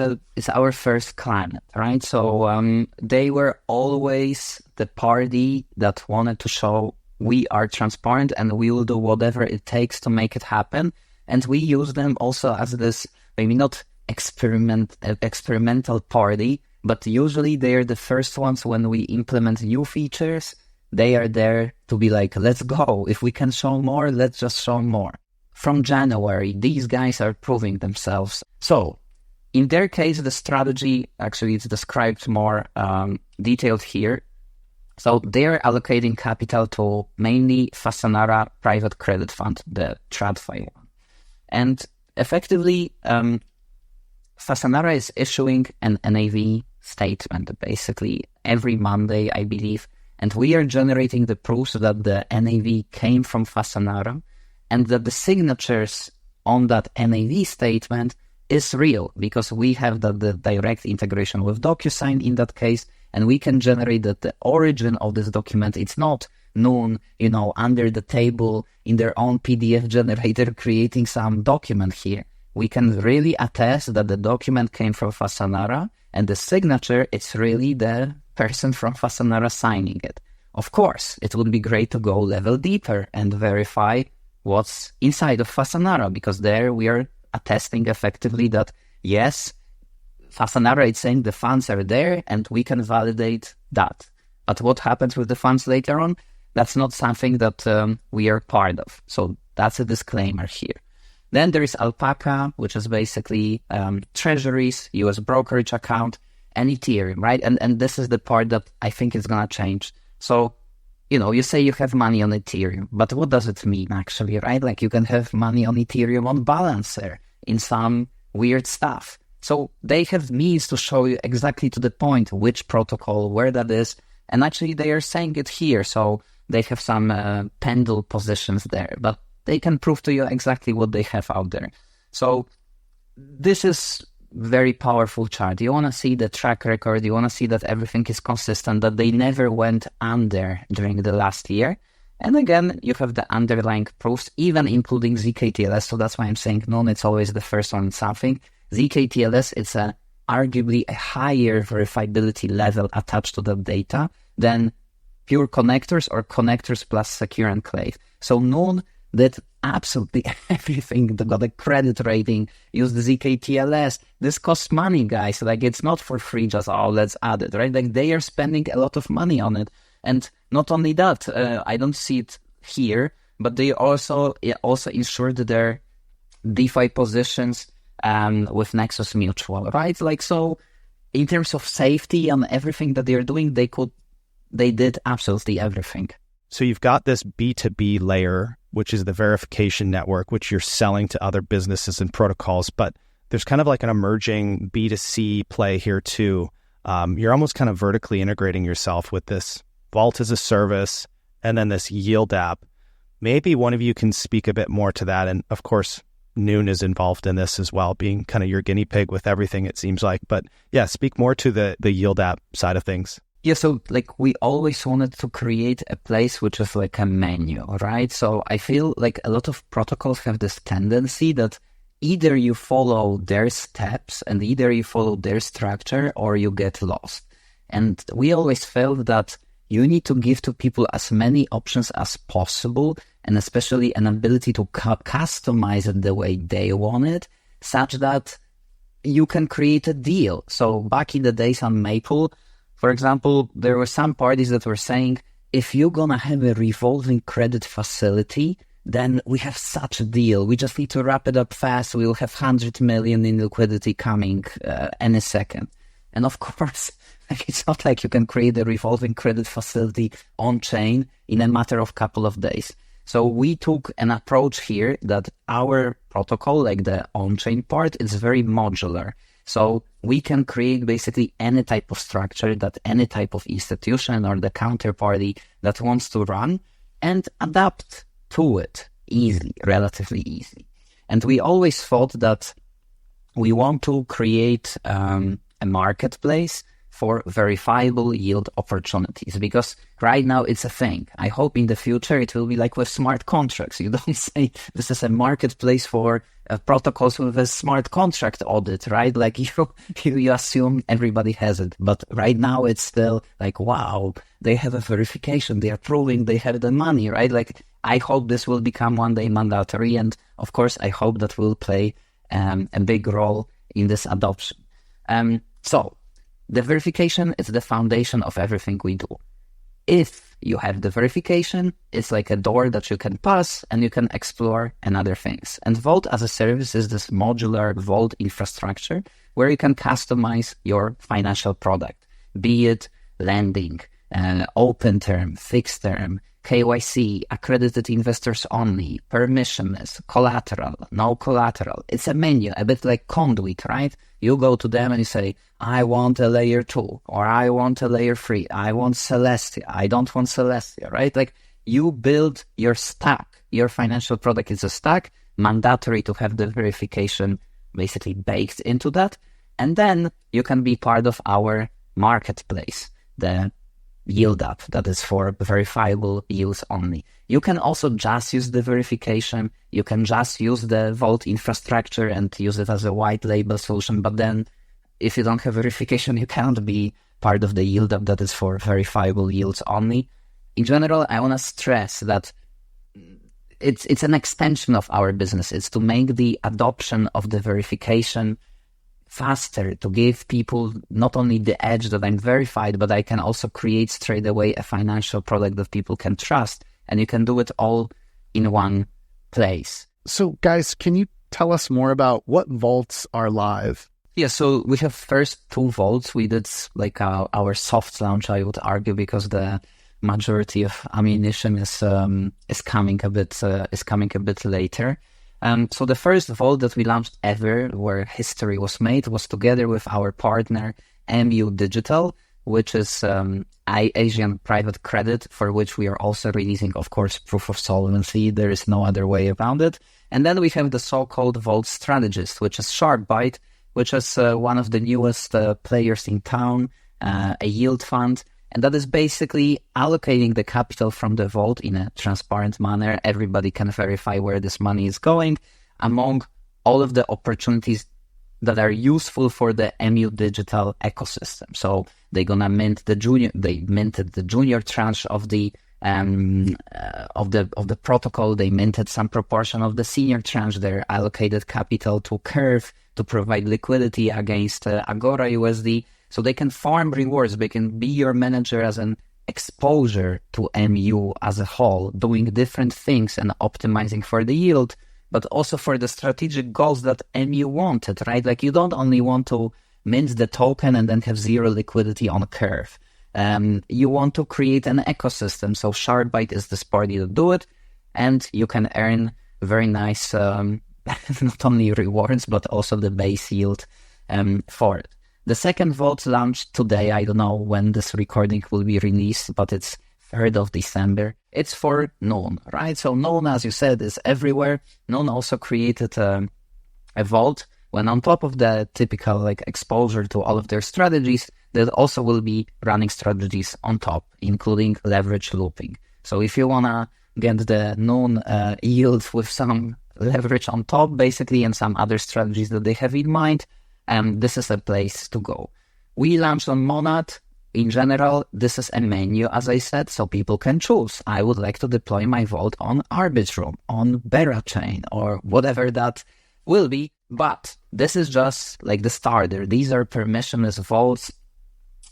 our first client, right? So they were always the party that wanted to show we are transparent and we will do whatever it takes to make it happen. And we use them also as this, maybe not experimental party, but usually they're the first ones when we implement new features. They are there to be like, let's go. If we can show more, let's just show more. From January, these guys are proving themselves. So in their case, the strategy actually is described more detailed here. So they're allocating capital to mainly Fasanara Private Credit Fund, the TradFi one. And effectively, Fasanara is issuing an NAV statement basically every Monday, I believe. And we are generating the proofs that the NAV came from Fasanara and that the signatures on that NAV statement is real because we have the direct integration with DocuSign in that case, and we can generate that the origin of this document, it's not noon, under the table in their own PDF generator creating some document here. We can really attest that the document came from Fasanara, and the signature, it's really the person from Fasanara signing it. Of course, it would be great to go level deeper and verify what's inside of Fasanara, because there we are attesting effectively that, yes, Fasanara is saying the funds are there and we can validate that. But what happens with the funds later on, that's not something that we are part of. So that's a disclaimer here. Then there is Alpaca, which is basically treasuries, US brokerage account, and Ethereum, right? And this is the part that I think is going to change. So, you say you have money on Ethereum, but what does it mean actually, right? Like you can have money on Ethereum on Balancer in some weird stuff. So they have means to show you exactly to the point which protocol, where that is. And actually they are saying it here. So they have some pendle positions there, but they can prove to you exactly what they have out there. So this is very powerful chart. You want to see the track record. You want to see that everything is consistent, that they never went under during the last year. And again, you have the underlying proofs, even including ZKTLS. So that's why I'm saying none, it's always the first on something. ZKTLS, it's arguably a higher verifiability level attached to the data than pure connectors or connectors plus secure enclave. So none did absolutely everything. They got a credit rating, used the ZKTLS. This costs money, guys. Like, it's not for free, just, let's add it, right? Like, they are spending a lot of money on it. And not only that, I don't see it here, but they also insured their DeFi positions with Nexus Mutual, right? Like, so in terms of safety and everything that they're doing, they did absolutely everything. So you've got this B2B layer, which is the verification network, which you're selling to other businesses and protocols, but there's kind of like an emerging B2C play here too. You're almost kind of vertically integrating yourself with this Vault as a service and then this Yield app. Maybe one of you can speak a bit more to that. And of course, Noon is involved in this as well, being kind of your guinea pig with everything, it seems like. But yeah, speak more to the Yield app side of things. Yeah, so like we always wanted to create a place which is like a menu, right? So I feel like a lot of protocols have this tendency that either you follow their steps and either you follow their structure or you get lost. And we always felt that you need to give to people as many options as possible, and especially an ability to customize it the way they want it, such that you can create a deal. So back in the days on Maple, for example, there were some parties that were saying, if you're going to have a revolving credit facility, then we have such a deal. We just need to wrap it up fast. We'll have 100 million in liquidity coming any second. And of course, it's not like you can create a revolving credit facility on chain in a matter of couple of days. So we took an approach here that our protocol, like the on-chain part, is very modular. So we can create basically any type of structure that any type of institution or the counterparty that wants to run and adapt to it easily, relatively easy. And we always thought that we want to create a marketplace for verifiable yield opportunities, because right now it's a thing. I hope in the future it will be like with smart contracts. You don't say this is a marketplace for protocols with a smart contract audit, right? Like you assume everybody has it. But right now it's still like, wow, they have a verification. They are proving they have the money, right? Like, I hope this will become one day mandatory. And of course, I hope that will play a big role in this adoption. So the verification is the foundation of everything we do. If you have the verification, it's like a door that you can pass and you can explore and other things. And Vault as a service is this modular Vault infrastructure where you can customize your financial product, be it lending, open term, fixed term, KYC, accredited investors only, permissionless, collateral, no collateral. It's a menu, a bit like Conduit, right? You go to them and you say, I want a layer 2, or I want a layer 3, I want Celestia, I don't want Celestia, right? Like, you build your stack. Your financial product is a stack, mandatory to have the verification basically baked into that. And then you can be part of our marketplace, the yield up that is for verifiable use only. You can also just use the verification. You can just use the vault infrastructure and use it as a white label solution. But then if you don't have verification, you can't be part of the yield up that is for verifiable yields only. In general, I want to stress that it's an extension of our business. It's to make the adoption of the verification faster, to give people not only the edge that I'm verified, but I can also create straight away a financial product that people can trust. And you can do it all in one place. So guys, can you tell us more about what vaults are live? Yeah, so we have first 2 vaults. We did like our soft launch, I would argue, because the majority of ammunition is coming a bit later. So the first vault that we launched ever, where history was made, was together with our partner MU Digital, which is Asian private credit, for which we are also releasing, of course, Proof of Solvency. There is no other way around it. And then we have the so-called Vault Strategist, which is SharpBite, which is one of the newest players in town, a yield fund. And that is basically allocating the capital from the vault in a transparent manner. Everybody can verify where this money is going among all of the opportunities that are useful for the MU Digital ecosystem. So they're gonna mint they minted the junior tranche of the protocol. They minted some proportion of the senior tranche. They allocated capital to Curve to provide liquidity against Agora USD. So they can farm rewards. They can be your manager as an exposure to MU as a whole, doing different things and optimizing for the yield, but also for the strategic goals that MU wanted, right? Like you don't only want to mint the token and then have zero liquidity on Curve. You want to create an ecosystem. So SharpBite is this party to do it, and you can earn very nice, not only rewards, but also the base yield for it. The second vault launched today. I don't know when this recording will be released, but it's 3rd of December. It's for Known, right? So Known, as you said, is everywhere. Known also created a vault when on top of the typical like exposure to all of their strategies, that also will be running strategies on top, including leverage looping. So if you want to get the Known yield with some leverage on top, basically, and some other strategies that they have in mind, this is a place to go. We launched on Monad. In general, this is a menu, as I said, so people can choose. I would like to deploy my vault on Arbitrum, on Berachain, or whatever that will be. But this is just like the starter. These are permissionless vaults,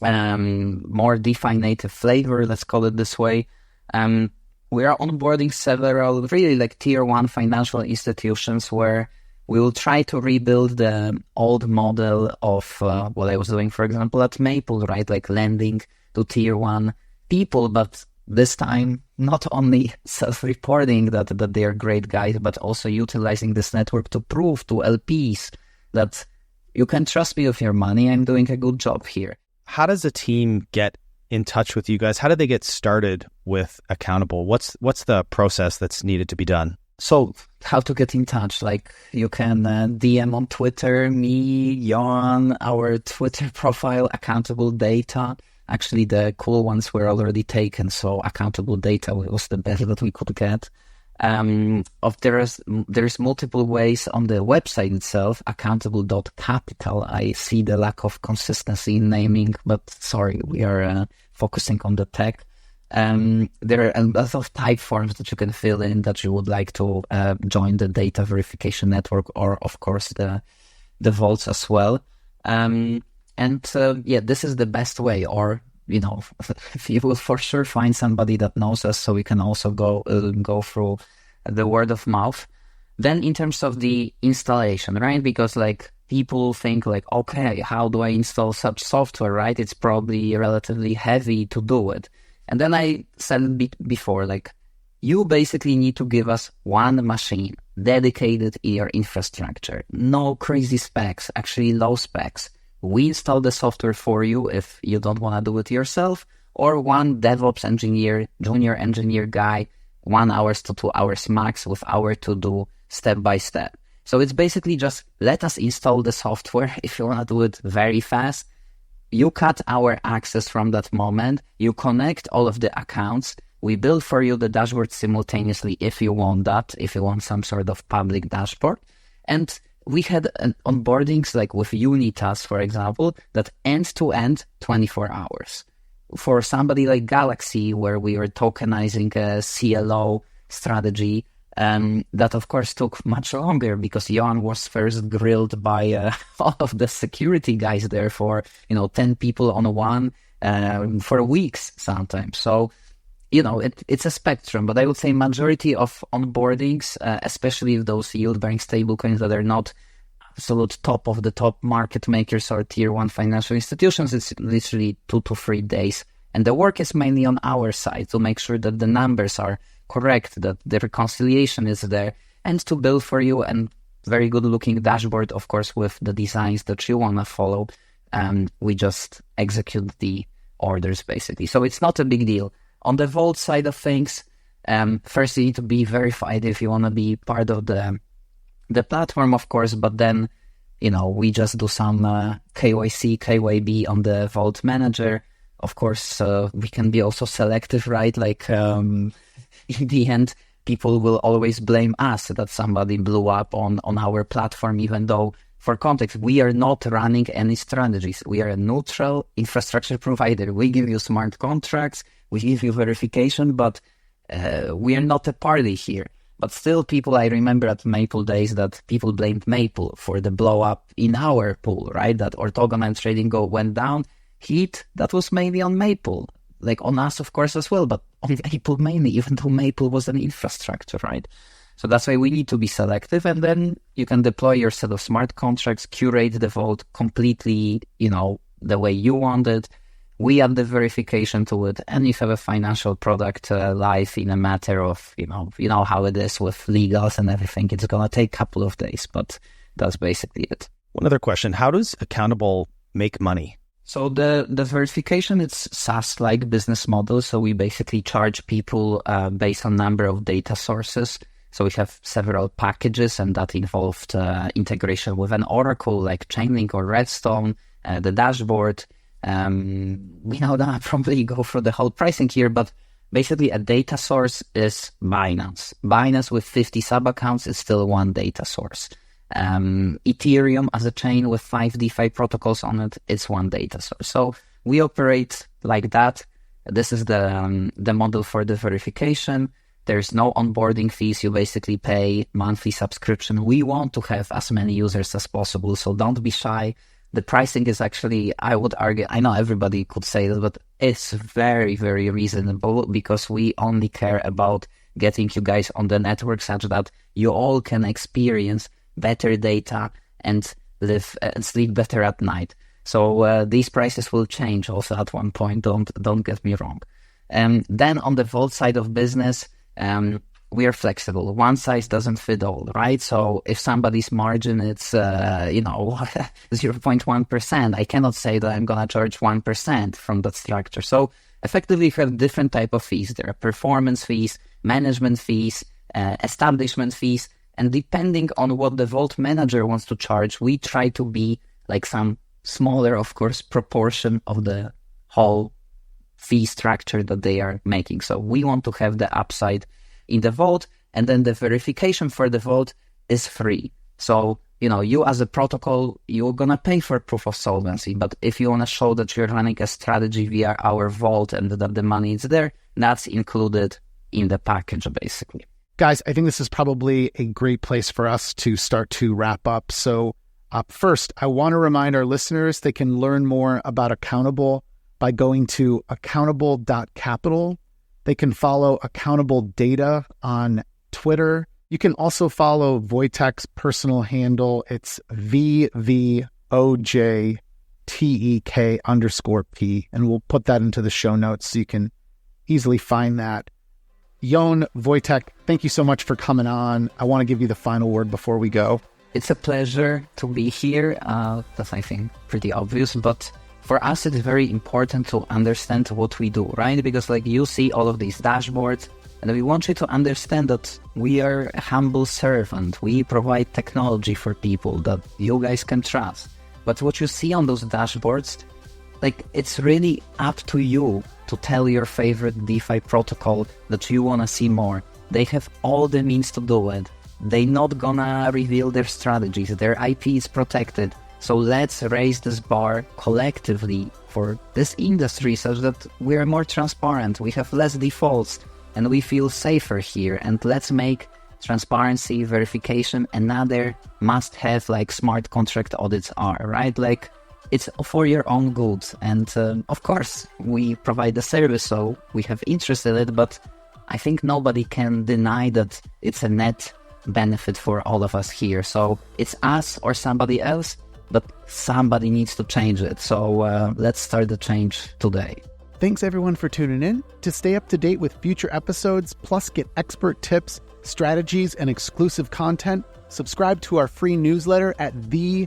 more DeFi native flavor, let's call it this way. We are onboarding several really like tier 1 financial institutions where we will try to rebuild the old model of what I was doing, for example, at Maple, right? Like lending to tier 1 people, but this time not only self-reporting that they are great guys, but also utilizing this network to prove to LPs that you can trust me with your money. I'm doing a good job here. How does a team get in touch with you guys? How do they get started with Accountable? What's the process that's needed to be done? So how to get in touch? Like you can DM on Twitter, me, Ioan, our Twitter profile, Accountable Data. Actually, the cool ones were already taken, so Accountable Data was the best that we could get. There's multiple ways on the website itself, accountable.capital. I see the lack of consistency in naming, but sorry, we are focusing on the tech. There are a lot of type forms that you can fill in that you would like to join the data verification network, or of course the vaults as well. This is the best way. Or you will for sure find somebody that knows us, so we can also go through the word of mouth. Then in terms of the installation, right? Because like people think like, okay, how do I install such software, right? It's probably relatively heavy to do it. And then I said before, like, you basically need to give us one machine dedicated in your infrastructure. No crazy specs, actually low specs. We install the software for you if you don't want to do it yourself, or one DevOps engineer, junior engineer guy, 1 hour to 2 hours max with our to-do step by step. So it's basically just let us install the software if you want to do it very fast. you cut our access from that moment. You connect all of the accounts. We build for you the dashboard simultaneously if you want that, if you want some sort of public dashboard. And we had onboardings like with Unitas, for example, that end-to-end 24 hours. For somebody like Galaxy, where we were tokenizing a CLO strategy, that of course took much longer because Ioan was first grilled by all of the security guys there for 10 people on one for weeks sometimes. So it's a spectrum, but I would say majority of onboardings, especially those yield-bearing stablecoins that are not absolute top of the top market makers or tier 1 financial institutions, it's literally 2 to 3 days. And the work is mainly on our side to make sure that the numbers are correct, that the reconciliation is there, and to build for you a very good looking dashboard, of course, with the designs that you want to follow. And we just execute the orders basically. So it's not a big deal. On the vault side of things, first you need to be verified if you want to be part of the platform, of course, but then, we just do some KYC, KYB on the vault manager. Of course, we can be also selective, right? Like, in the end, people will always blame us that somebody blew up on our platform, even though, for context, we are not running any strategies. We are a neutral infrastructure provider. We give you smart contracts, we give you verification, but we are not a party here. But still, I remember at Maple days that people blamed Maple for the blow up in our pool, right? That orthogonal trading went down. That was mainly on Maple, like on us, of course, as well, but on Maple mainly, even though Maple was an infrastructure, right? So that's why we need to be selective, and then you can deploy your set of smart contracts, curate the vault completely, the way you want it. We add the verification to it, and you have a financial product live in a matter of, you know how it is with legals and everything. It's going to take a couple of days, but that's basically it. One other question. How does Accountable make money? So the verification, it's SaaS-like business model. So we basically charge people based on number of data sources. So we have several packages, and that involved integration with an Oracle like Chainlink or Redstone, the dashboard. We now don't probably go through the whole pricing here, but basically a data source is Binance. Binance with 50 sub-accounts is still one data source. Ethereum as a chain with 5 DeFi protocols on it, it's one data source. So we operate like that. This is the model for the verification. There's no onboarding fees. You basically pay monthly subscription. We want to have as many users as possible, so don't be shy. The pricing is actually, I would argue, I know everybody could say that, but it's very, very reasonable because we only care about getting you guys on the network such that you all can experience better data and live and sleep better at night. So these prices will change also at one point. Don't get me wrong. Then on the vault side of business, we are flexible. One size doesn't fit all, right? So if somebody's margin it's 0.1%, I cannot say that I'm gonna charge 1% from that structure. So effectively, you have different type of fees. There are performance fees, management fees, establishment fees, and depending on what the vault manager wants to charge, we try to be like some smaller, of course, proportion of the whole fee structure that they are making. So we want to have the upside in the vault, and then the verification for the vault is free. So, you as a protocol, you're going to pay for proof of solvency, but if you want to show that you're running a strategy via our vault and that the money is there, that's included in the package, basically. Guys, I think this is probably a great place for us to start to wrap up. So first, I want to remind our listeners they can learn more about Accountable by going to accountable.capital. They can follow Accountable Data on Twitter. You can also follow Wojtek's personal handle. It's VVOJTEK_P, and we'll put that into the show notes so you can easily find that. Ioan, Wojtek, thank you so much for coming on. I want to give you the final word before we go. It's a pleasure to be here. That's, I think, pretty obvious, but for us, it's very important to understand what we do, right? Because you see all of these dashboards, and we want you to understand that we are a humble servant. We provide technology for people that you guys can trust. But what you see on those dashboards, it's really up to you to tell your favorite DeFi protocol that you want to see more. They have all the means to do it. They're not gonna reveal their strategies. Their IP is protected. So let's raise this bar collectively for this industry so that we're more transparent, we have less defaults, and we feel safer here. And let's make transparency, verification, another must-have like smart contract audits are, right? Like, it's for your own good. And of course, we provide the service, so we have interest in it, but I think nobody can deny that it's a net benefit for all of us here. So it's us or somebody else, but somebody needs to change it. So let's start the change today. Thanks everyone for tuning in. To stay up to date with future episodes, plus get expert tips, strategies, and exclusive content, subscribe to our free newsletter at the-edge.xyz.